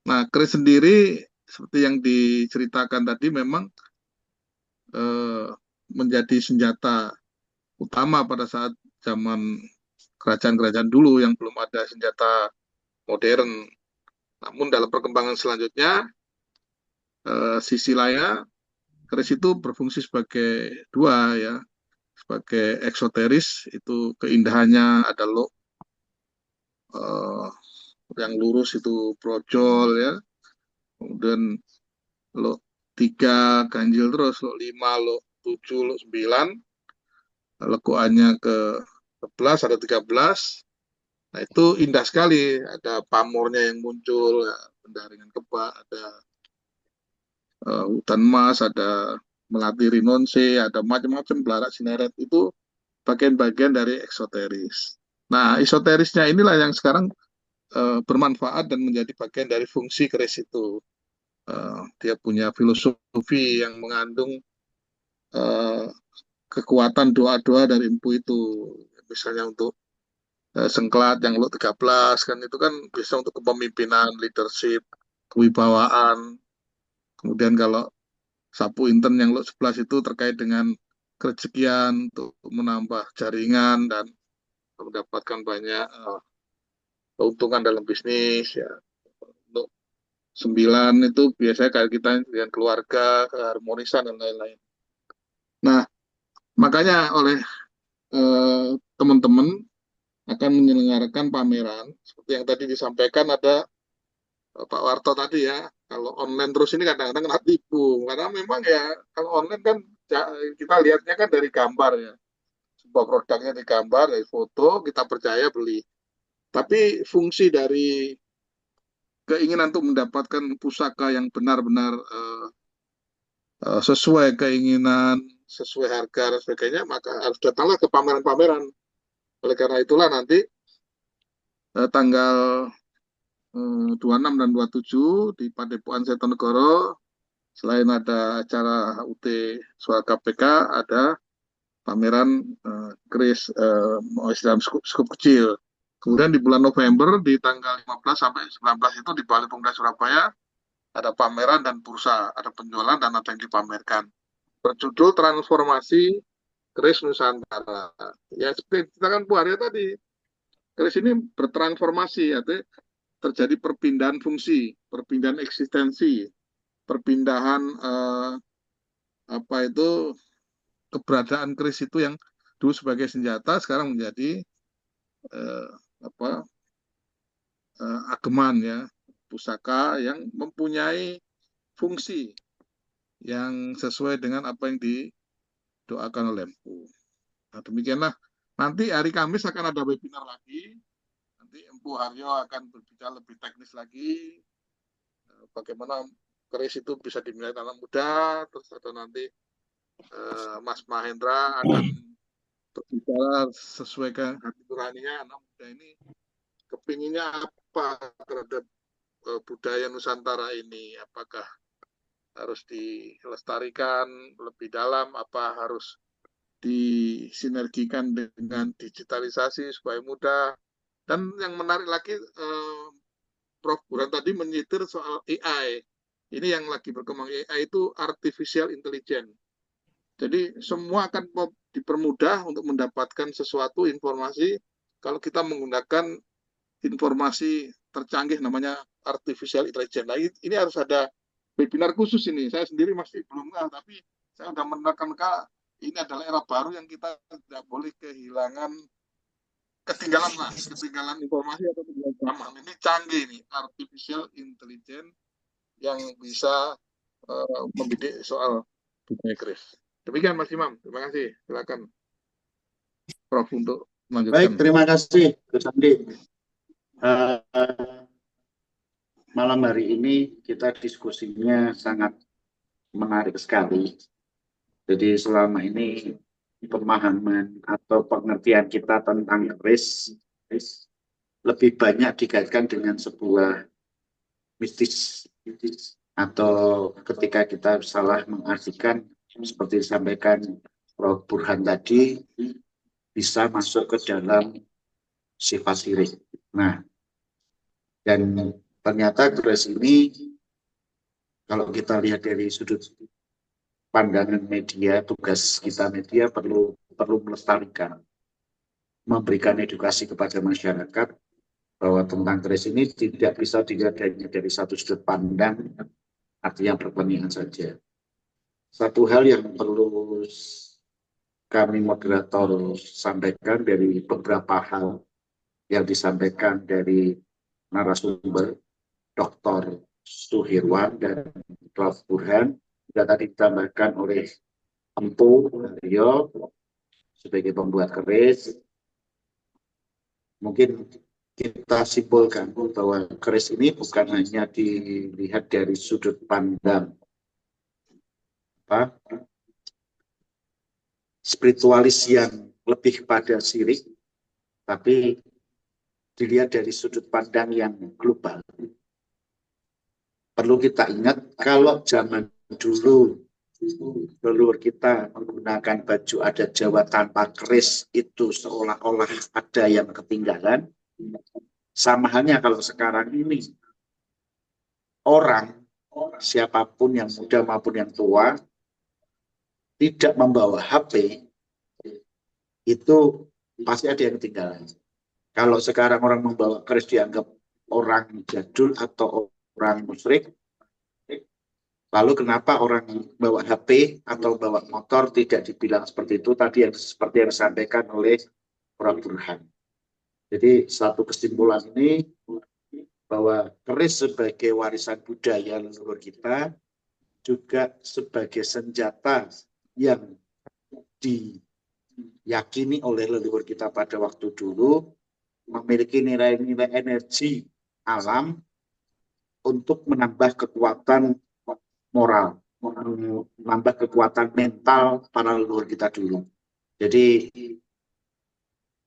Nah, keris sendiri seperti yang diceritakan tadi memang menjadi senjata utama pada saat zaman kerajaan-kerajaan dulu yang belum ada senjata modern. Namun dalam perkembangan selanjutnya, sisi lainnya, keris itu berfungsi sebagai dua ya, sebagai eksoteris, itu keindahannya ada yang lurus itu brojol ya, kemudian lo 3 ganjil terus, lo 5, lo 7, lo 9, lekuannya ke 11, ada 13. Nah itu indah sekali, ada pamornya yang muncul, ya, pendaringan kebak, ada hutan emas, ada melati rinonse, ada macam-macam belarak sineret, itu bagian-bagian dari eksoteris. Nah, esoterisnya inilah yang sekarang bermanfaat dan menjadi bagian dari fungsi keris itu. Dia punya filosofi yang mengandung kekuatan doa-doa dari empu itu. Misalnya untuk sengklat yang lo 13 kan itu kan bisa untuk kepemimpinan, leadership, kewibawaan. Kemudian kalau sapu inten yang lo 11 itu terkait dengan kerejekian untuk menambah jaringan dan mendapatkan banyak keuntungan dalam bisnis ya. Untuk 9 itu biasanya kayak kita dengan keluarga, keharmonisan dan lain-lain. Nah, makanya oleh teman-teman akan menyelenggarakan pameran seperti yang tadi disampaikan, ada Pak Warto tadi ya. Kalau online terus ini kadang-kadang kena tipu, karena memang ya kalau online kan kita lihatnya kan dari gambar ya, sebuah produknya digambar dari foto, kita percaya beli. Tapi fungsi dari keinginan untuk mendapatkan pusaka yang benar-benar sesuai keinginan, sesuai harga dan sebagainya, maka harus datanglah ke pameran-pameran. Oleh karena itulah nanti tanggal 26 dan 27 di Padepokan Setonegoro, selain ada acara HUT soal KPK, ada pameran keris dalam skup kecil. Kemudian di bulan November di tanggal 15 sampai 19 itu di Balai Pemuda Surabaya ada pameran dan bursa, ada penjualan dan ada yang dipamerkan. Berjudul Transformasi Keris Nusantara. Ya seperti kita kan Bu Arya tadi, keris ini bertransformasi, artinya terjadi perpindahan fungsi, perpindahan eksistensi, perpindahan keberadaan keris itu yang dulu sebagai senjata sekarang menjadi ageman ya, pusaka yang mempunyai fungsi yang sesuai dengan apa yang didoakan oleh Empu. Nah, demikianlah. Nanti hari Kamis akan ada webinar lagi. Nanti Empu Haryo akan berbicara lebih teknis lagi. Bagaimana keris itu bisa dimiliki anak muda. Terus atau nanti Mas Mahendra akan berbicara sesuai dengan hati nuraninya anak muda ini kepinginnya apa terhadap budaya Nusantara ini. Apakah harus dilestarikan lebih dalam, apa harus disinergikan dengan digitalisasi supaya mudah. Dan yang menarik lagi, Prof. Burhan tadi menyitir soal AI. Ini yang lagi berkembang. AI itu artificial intelligence. Jadi semua akan dipermudah untuk mendapatkan sesuatu informasi kalau kita menggunakan informasi tercanggih namanya artificial intelligence. Nah, ini harus ada webinar khusus ini. Saya sendiri masih belum tahu, tapi saya sudah menekankan ini adalah era baru yang kita tidak boleh ketinggalan informasi atau ketinggalan zaman. Ini canggih nih, artificial intelligence yang bisa membidik soal budaya keris. Demikian Mas Imam, terima kasih. Silakan Prof untuk melanjutkan. Baik, terima kasih Gus Andi. Malam hari ini kita diskusinya sangat menarik sekali. Jadi selama ini pemahaman atau pengertian kita tentang keris lebih banyak dikaitkan dengan sebuah mistis atau ketika kita salah mengartikan seperti disampaikan Prof. Burhan tadi bisa masuk ke dalam sifat sirik. Nah, dan ternyata keris ini kalau kita lihat dari sudut pandangan media, tugas kita media perlu melestarikan, memberikan edukasi kepada masyarakat bahwa tentang keris ini tidak bisa dilihat hanya dari satu sudut pandang, artinya pertanian saja. Satu hal yang perlu kami moderator sampaikan dari beberapa hal yang disampaikan dari narasumber Dr. Suhirwan dan Prof. Burhan, sudah tadi ditambahkan oleh Empu Haryo sebagai pembuat keris. Mungkin kita simpulkan bahwa keris ini bukan hanya dilihat dari sudut pandang spiritualis yang lebih pada sirik, tapi dilihat dari sudut pandang yang global. Perlu kita ingat kalau zaman dulu leluhur kita menggunakan baju adat Jawa tanpa keris itu seolah-olah ada yang ketinggalan. Sama halnya kalau sekarang ini orang siapapun yang muda maupun yang tua tidak membawa HP itu pasti ada yang ketinggalan. Kalau sekarang orang membawa keris dianggap orang jadul atau orang musyrik, lalu kenapa orang bawa HP atau bawa motor tidak dibilang seperti itu tadi yang seperti yang disampaikan oleh Prof. Burhan. Jadi satu kesimpulan ini bahwa keris sebagai warisan budaya leluhur kita juga sebagai senjata yang diyakini oleh leluhur kita pada waktu dulu memiliki nilai-nilai energi alam untuk menambah kekuatan moral, menambah kekuatan mental para leluhur kita dulu. Jadi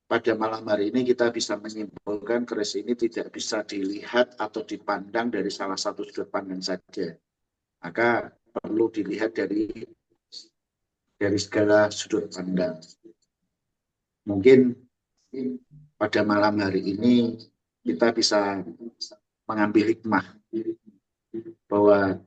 pada malam hari ini kita bisa menyimpulkan keris ini tidak bisa dilihat atau dipandang dari salah satu sudut pandang saja. Maka perlu dilihat dari segala sudut pandang. Mungkin pada malam hari ini kita bisa mengambil hikmah bahwa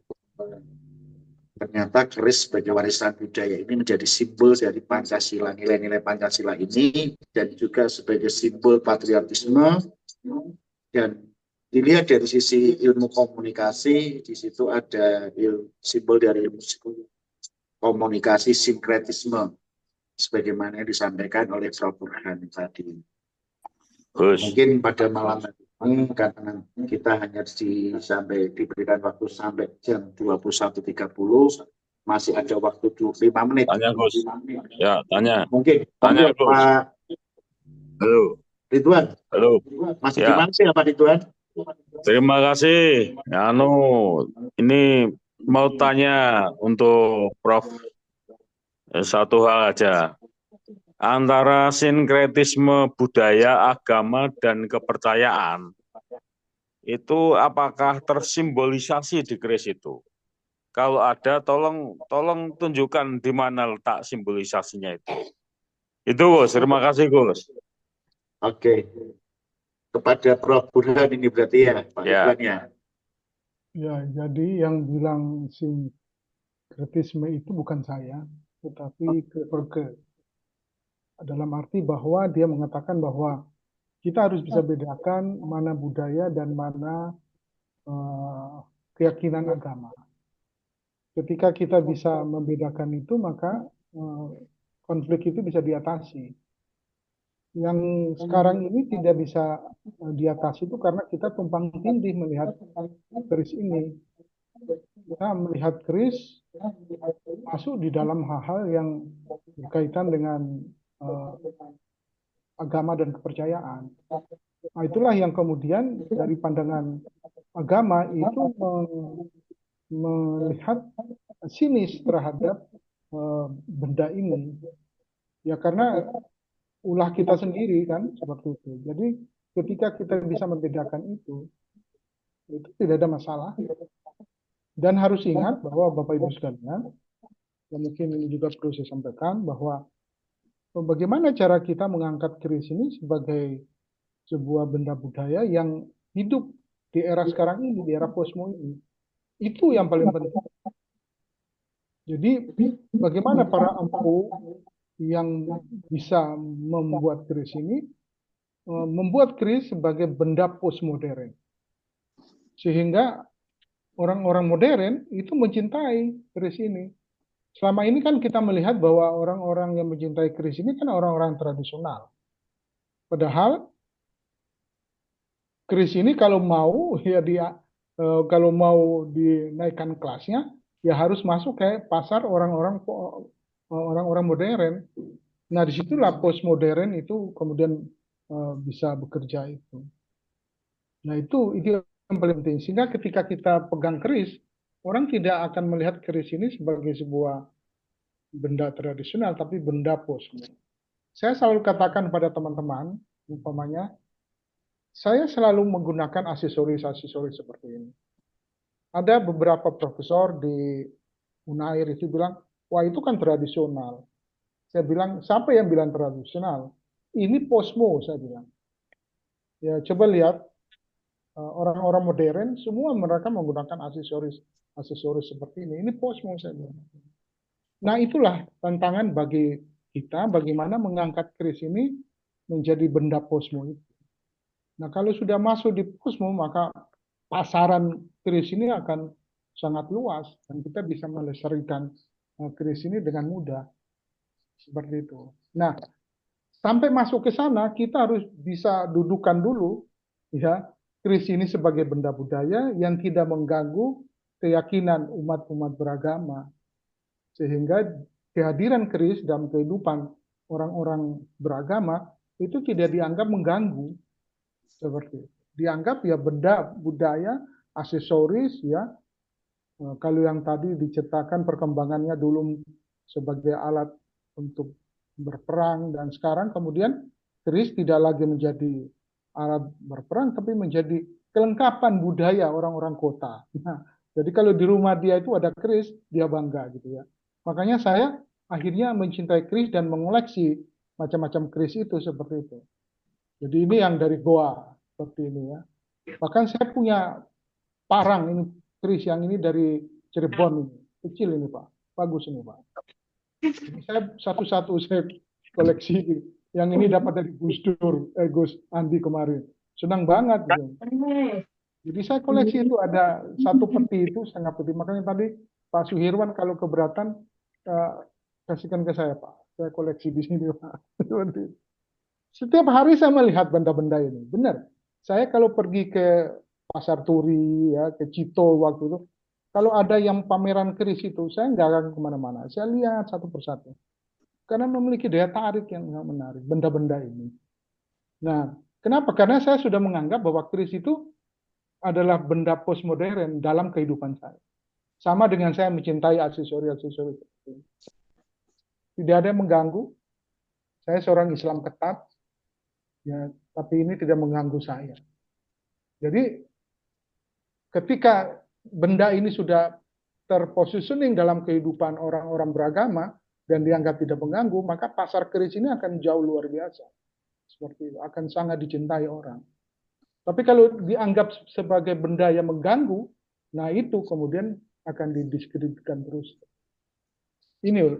ternyata keris sebagai warisan budaya ini menjadi simbol dari Pancasila, nilai-nilai Pancasila ini, dan juga sebagai simbol patriotisme. Dan dilihat dari sisi ilmu komunikasi, di situ ada simbol dari ilmu komunikasi sinkretisme, sebagaimana yang disampaikan oleh Prof. Burhan tadi. Gus, Mungkin pada malam ini karena kita hanya diberikan waktu sampai jam 21.30, masih ada waktu 5 menit. tanya Gus. Ya, tanya. Mungkin Tanya Gus. Pak Halo, Ridwan, halo. masih di Ya, mana sih Pak Ridwan? terima kasih. Ini mau tanya untuk Prof. Satu hal aja. Antara sinkretisme budaya, agama, dan kepercayaan, itu apakah tersimbolisasi di keris itu? Kalau ada, tolong tunjukkan di mana letak simbolisasinya itu. Itu Gus, terima kasih Gus. Oke, kepada Prof. Burhan ini berarti ya, Pak Ya. Ridwan ya. Ya, jadi yang bilang sinkretisme itu bukan saya, tetapi Kierkegaard. Dalam arti bahwa dia mengatakan bahwa kita harus bisa bedakan mana budaya dan mana keyakinan agama. Ketika kita bisa membedakan itu, maka konflik itu bisa diatasi. Yang sekarang ini tidak bisa diatasi itu karena kita tumpang tindih melihat keris ini. Kita melihat keris masuk di dalam hal-hal yang berkaitan dengan agama dan kepercayaan. Nah, itulah yang kemudian dari pandangan agama itu melihat sinis terhadap benda ini. Ya karena ulah kita sendiri kan seperti itu. Jadi ketika kita bisa membedakan itu tidak ada masalah. Dan harus ingat bahwa Bapak Ibu sekalian, yang mungkin ini juga perlu saya sampaikan bahwa bagaimana cara kita mengangkat keris ini sebagai sebuah benda budaya yang hidup di era sekarang ini, di era posmo ini. Itu yang paling penting. Jadi bagaimana para empu yang bisa membuat keris ini, membuat keris sebagai benda postmodern. Sehingga orang-orang modern itu mencintai keris ini. Selama ini kan kita melihat bahwa orang-orang yang mencintai keris ini kan orang-orang tradisional. Padahal keris ini kalau mau ya kalau mau dinaikkan kelasnya ya harus masuk kayak pasar orang-orang modern. Nah disitulah postmodern itu kemudian bisa bekerja itu. Nah itu yang paling penting. Sehingga ketika kita pegang keris, orang tidak akan melihat keris ini sebagai sebuah benda tradisional, tapi benda postmo. Saya selalu katakan pada teman-teman, umpamanya, saya selalu menggunakan aksesoris-aksesoris seperti ini. Ada beberapa profesor di Unair itu bilang, wah itu kan tradisional. Saya bilang, siapa yang bilang tradisional? Ini posmo, saya bilang. Ya coba lihat, orang-orang modern, semua mereka menggunakan aksesoris seperti ini. Ini posmo, saya bilang. Nah itulah tantangan bagi kita, bagaimana mengangkat keris ini menjadi benda posmo itu. Nah kalau sudah masuk di posmo, maka pasaran keris ini akan sangat luas dan kita bisa melestarikan keris ini dengan mudah. Seperti itu. Nah, sampai masuk ke sana kita harus bisa dudukan dulu ya keris ini sebagai benda budaya yang tidak mengganggu keyakinan umat-umat beragama. Sehingga kehadiran keris dalam kehidupan orang-orang beragama itu tidak dianggap mengganggu. Seperti itu. Dianggap ya benda budaya, aksesoris ya. Kalau yang tadi diceritakan perkembangannya dulu sebagai alat untuk berperang dan sekarang kemudian keris tidak lagi menjadi alat berperang tapi menjadi kelengkapan budaya orang-orang kota. Nah, jadi kalau di rumah dia itu ada keris, dia bangga gitu ya. Makanya saya akhirnya mencintai keris dan mengoleksi macam-macam keris itu seperti itu. Jadi ini yang dari Goa seperti ini ya. Bahkan saya punya parang ini keris yang ini dari Cirebon ini. Kecil ini Pak. Bagus ini Pak. Jadi saya satu-satu saya koleksi. Yang ini dapat dari Gus Andi kemarin. Senang banget gitu. Jadi saya koleksi itu ada satu peti itu setengah peti. Makanya tadi Pak Suhirwan kalau keberatan kasihkan ke saya Pak. Saya koleksi di sini Pak. Setiap hari saya melihat benda-benda ini. Benar. Saya kalau pergi ke Pasar Turi, ya, ke Cito waktu itu, kalau ada yang pameran keris itu, saya nggak akan kemana-mana. Saya lihat satu persatu. Karena memiliki daya tarik yang menarik, benda-benda ini. Nah, kenapa? Karena saya sudah menganggap bahwa keris itu adalah benda postmodern dalam kehidupan saya. Sama dengan saya mencintai aksesori-aksesori. Tidak ada yang mengganggu. Saya seorang Islam ketat, ya, tapi ini tidak mengganggu saya. Jadi ketika benda ini sudah terpositioning dalam kehidupan orang-orang beragama dan dianggap tidak mengganggu, maka pasar keris ini akan jauh luar biasa. Seperti itu, akan sangat dicintai orang. Tapi kalau dianggap sebagai benda yang mengganggu, nah itu kemudian akan didiskreditkan terus. Ini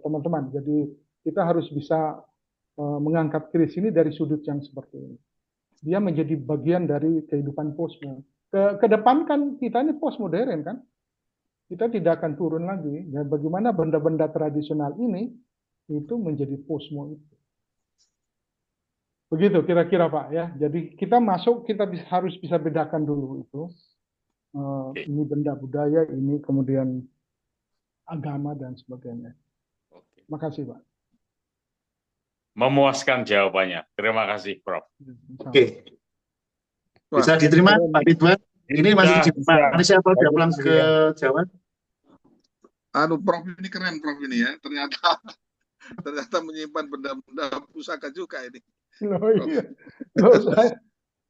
teman-teman, jadi kita harus bisa mengangkat keris ini dari sudut yang seperti ini. Dia menjadi bagian dari kehidupan postmodern. Ke depan kan kita ini postmodern kan, kita tidak akan turun lagi. Dan bagaimana benda-benda tradisional ini itu menjadi postmodern. Begitu kira-kira Pak ya. Jadi kita masuk, kita harus bisa bedakan dulu itu. Ini benda budaya, ini kemudian agama dan sebagainya. Makasih Pak. Memuaskan jawabannya. Terima kasih, Prof. Oke. Bisa diterima Pak Ridwan? Ini masih di Malaysia apa udah pulang ke Jawa? Aduh, Prof ini keren, Prof ini ya. Ternyata menyimpan benda-benda pusaka juga ini. Loh, iya. Loh,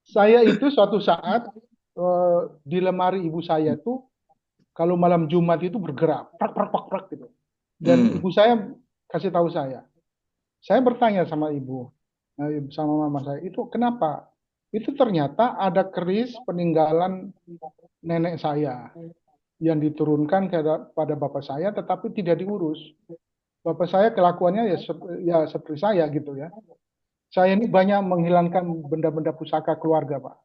saya itu suatu saat di lemari ibu saya itu kalau malam Jumat itu bergerak, prak gitu. Dan ibu saya kasih tahu saya bertanya sama ibu, sama mama saya, itu kenapa? Itu ternyata ada keris peninggalan nenek saya yang diturunkan kepada bapak saya, tetapi tidak diurus. Bapak saya kelakuannya ya seperti saya gitu ya. Saya ini banyak menghilangkan benda-benda pusaka keluarga, Pak.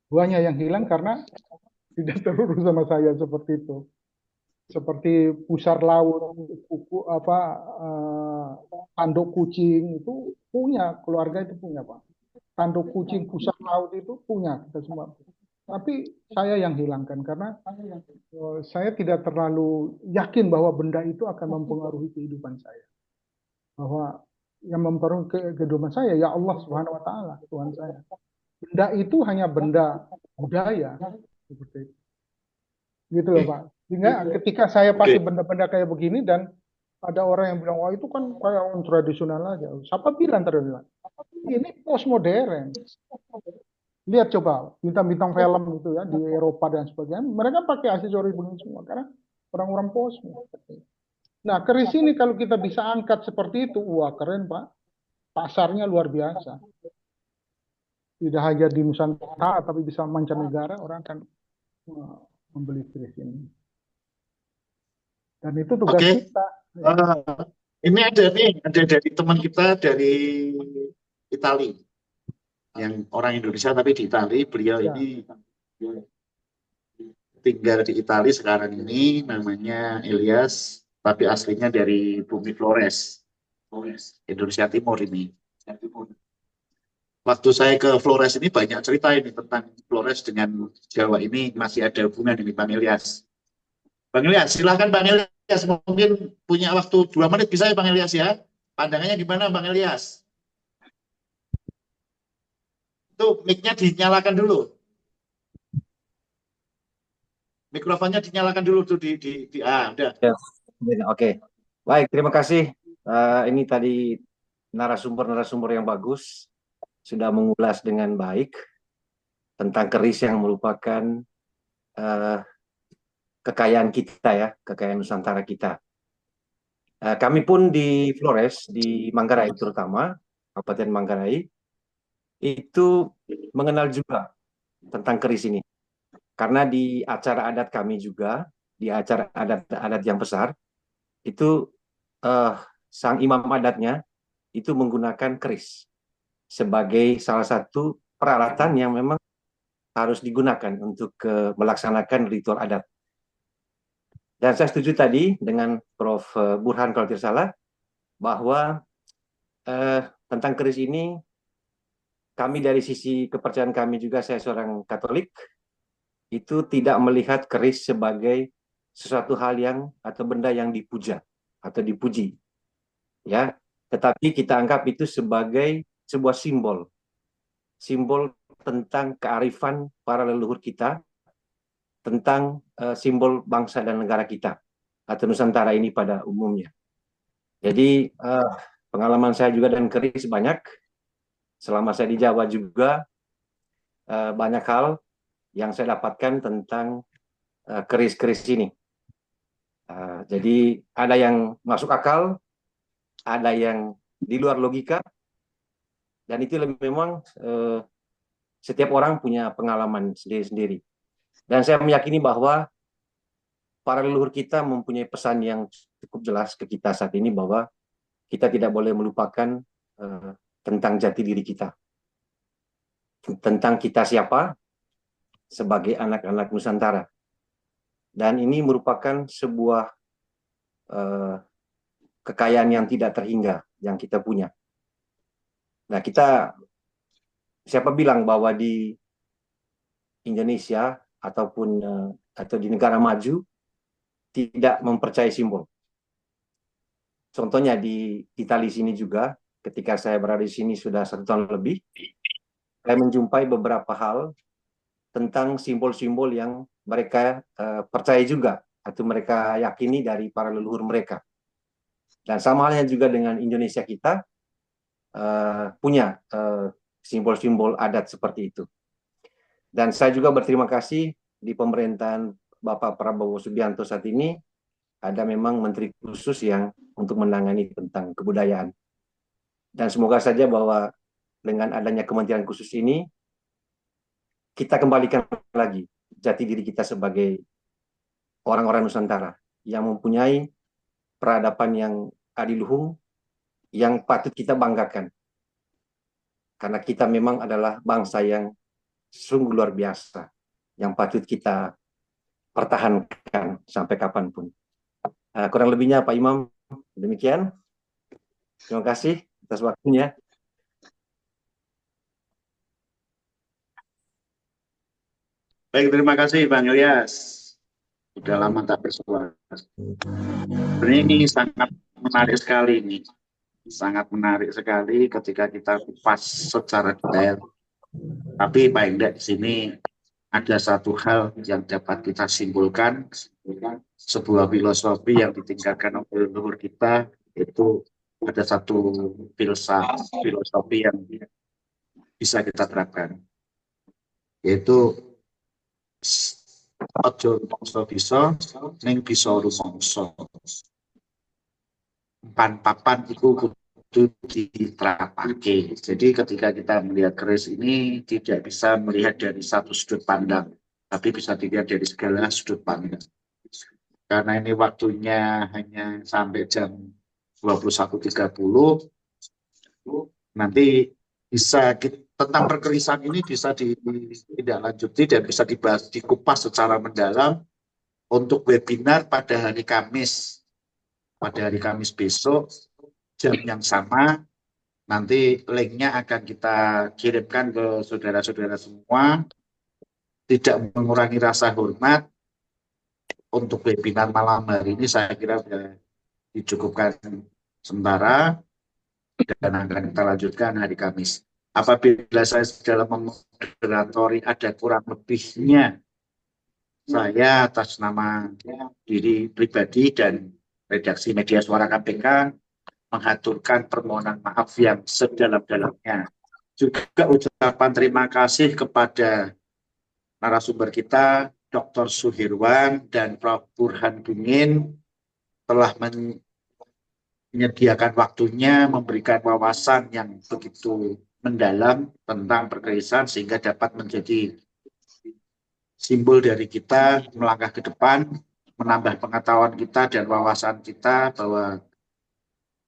Banyak yang hilang karena tidak terurus sama saya seperti itu. Seperti pusar laut, tanduk kucing itu punya, keluarga itu punya Pak. Tanduk kucing, pusar laut itu punya kita semua. Tapi saya yang hilangkan karena saya tidak terlalu yakin bahwa benda itu akan mempengaruhi kehidupan saya. Bahwa yang mempengaruhi kehidupan saya ya Allah Subhanahu Wa Taala, Tuhan saya. Benda itu hanya benda budaya seperti itu. Gitu loh Pak. Sehingga ketika saya pakai benda-benda kayak begini dan ada orang yang bilang, wah itu kan kayak orang tradisional aja. Siapa bilang tradisional? Ini postmodern. Lihat coba bintang-bintang film itu ya di Eropa dan sebagainya. Mereka pakai aksesori begini semua karena orang-orang postmodern. Nah keris ini kalau kita bisa angkat seperti itu, wah keren Pak. Pasarnya luar biasa. Tidak hanya di Nusantara tapi bisa mancanegara orang akan membeli keris ini. Dan itu tugas kita. Ini ada dari teman kita dari Italia, yang orang Indonesia tapi di Italia. Beliau ini tinggal di Italia sekarang ini, namanya Elias, tapi aslinya dari bumi Flores, Indonesia Timur ini. Waktu saya ke Flores ini banyak cerita ini tentang Flores dengan Jawa ini masih ada hubungan ini Bang Elias. Bang Elias, silakan Bang Elias, mungkin punya waktu 2 menit bisa ya Bang Elias ya. Pandangannya gimana Bang Elias? Itu mic-nya dinyalakan dulu. Mikrofonnya dinyalakan dulu tuh udah. Yes. Oke. Baik, terima kasih. Ini tadi narasumber yang bagus sudah mengulas dengan baik tentang keris yang merupakan kekayaan kita ya, kekayaan Nusantara kita. Kami pun di Flores, di Manggarai terutama, Kabupaten Manggarai, itu mengenal juga tentang keris ini. Karena di acara adat kami juga, di acara adat-adat yang besar, itu sang imam adatnya itu menggunakan keris sebagai salah satu peralatan yang memang harus digunakan untuk melaksanakan ritual adat. Dan saya setuju tadi dengan Prof. Burhan kalau tidak salah, bahwa tentang keris ini, kami dari sisi kepercayaan kami juga, saya seorang Katolik, itu tidak melihat keris sebagai sesuatu hal yang atau benda yang dipuja atau dipuji, ya. Tetapi kita anggap itu sebagai sebuah simbol tentang kearifan para leluhur kita, tentang simbol bangsa dan negara kita atau Nusantara ini pada umumnya. Jadi pengalaman saya juga dengan keris banyak. Selama saya di Jawa juga banyak hal yang saya dapatkan tentang keris-keris ini. Jadi ada yang masuk akal, ada yang di luar logika, dan itu memang setiap orang punya pengalaman sendiri-sendiri. Dan saya meyakini bahwa para leluhur kita mempunyai pesan yang cukup jelas ke kita saat ini, bahwa kita tidak boleh melupakan tentang jati diri kita, tentang kita siapa sebagai anak-anak Nusantara. Dan ini merupakan sebuah kekayaan yang tidak terhingga yang kita punya. Nah, siapa bilang bahwa di Indonesia ataupun atau di negara maju tidak mempercayai simbol? Contohnya di Italia sini juga, ketika saya berada di sini sudah 1 tahun lebih, saya menjumpai beberapa hal tentang simbol-simbol yang mereka percaya juga atau mereka yakini dari para leluhur mereka. Dan sama halnya juga dengan Indonesia, kita punya simbol-simbol adat seperti itu. Dan saya juga berterima kasih di pemerintahan Bapak Prabowo Subianto saat ini, ada memang menteri khusus yang untuk menangani tentang kebudayaan. Dan semoga saja bahwa dengan adanya kementerian khusus ini, kita kembalikan lagi jati diri kita sebagai orang-orang Nusantara yang mempunyai peradaban yang adiluhung, yang patut kita banggakan. Karena kita memang adalah bangsa yang sungguh luar biasa, yang patut kita pertahankan sampai kapanpun. Kurang lebihnya Pak Imam, demikian. Terima kasih atas waktunya. Baik, terima kasih Bang Ilyas. Sudah lama tak bersuara. Ini sangat menarik sekali ini. Sangat menarik sekali ketika kita kupas secara detail. Tapi paling tidak di sini ada satu hal yang dapat kita simpulkan, sebuah filosofi yang ditinggalkan oleh leluhur kita, itu ada satu filosofi yang bisa kita terapkan, yaitu ojo mongso bisa ning bisa rumangsa. Papan itu kudu diterapake. Jadi ketika kita melihat keris ini tidak bisa melihat dari satu sudut pandang, tapi bisa dilihat dari segala sudut pandang. Karena ini waktunya hanya sampai jam 21.30, nanti bisa tentang perkerisan ini bisa ditindaklanjuti dan bisa dibahas, dikupas secara mendalam untuk webinar pada hari Kamis. Pada hari Kamis besok, jam yang sama, nanti linknya akan kita kirimkan ke saudara-saudara semua. Tidak mengurangi rasa hormat, untuk webinar malam hari ini saya kira sudah dicukupkan sementara dan akan kita lanjutkan hari Kamis. Apabila saya dalam memoderatori ada kurang lebihnya, saya atas nama diri pribadi dan redaksi Media Suara KPK mengaturkan permohonan maaf yang sedalam-dalamnya. Juga ucapan terima kasih kepada narasumber kita, Dr. Suhirwan dan Prof. Burhan Bungin, telah menyediakan waktunya, memberikan wawasan yang begitu mendalam tentang perkerisan sehingga dapat menjadi simbol dari kita melangkah ke depan, menambah pengetahuan kita dan wawasan kita bahwa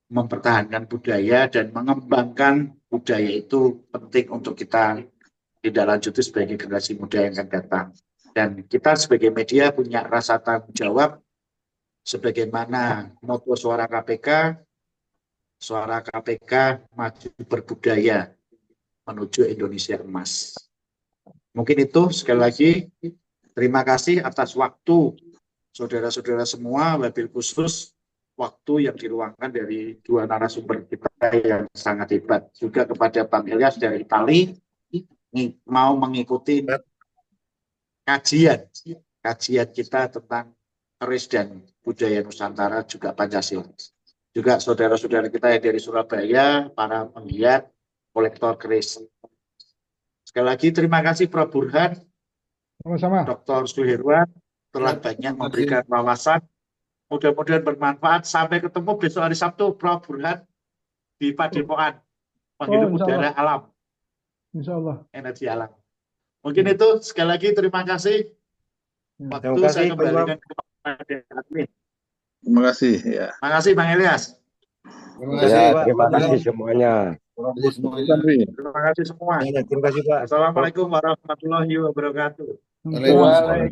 mempertahankan budaya dan mengembangkan budaya itu penting untuk kita tidak lanjuti sebagai generasi muda yang akan datang. Dan kita sebagai media punya rasa tanggung jawab sebagaimana moto Suara KPK maju berbudaya menuju Indonesia emas. Mungkin itu sekali lagi terima kasih atas waktu saudara-saudara semua, wabil khusus waktu yang diluangkan dari dua narasumber kita yang sangat hebat. Juga kepada Bang Ilyas dari Itali mau mengikuti kajian kita tentang keris dan budaya Nusantara juga Pancasila. Juga saudara-saudara kita yang dari Surabaya, para penggiat kolektor keris. Sekali lagi terima kasih Prof. Burhan, Sama-sama. Dr. Suherwan telah banyak memberikan wawasan. Mudah-mudahan bermanfaat. Sampai ketemu besok hari Sabtu, Prof. Burhan di Padepokan, penghidup udara alam. Insya Allah. Energi alam. Mungkin itu sekali lagi terima kasih. Waktu Terima kasih, saya Pak kembalikan kepada admin. Terima kasih. Ya. Terima kasih Bang Ilyas. Terima kasih, Ya, Pak. terima kasih semuanya. Terima kasih semuanya. Terima kasih semua. Terima kasih Pak. Assalamualaikum warahmatullahi wabarakatuh. Waalaikumsalam.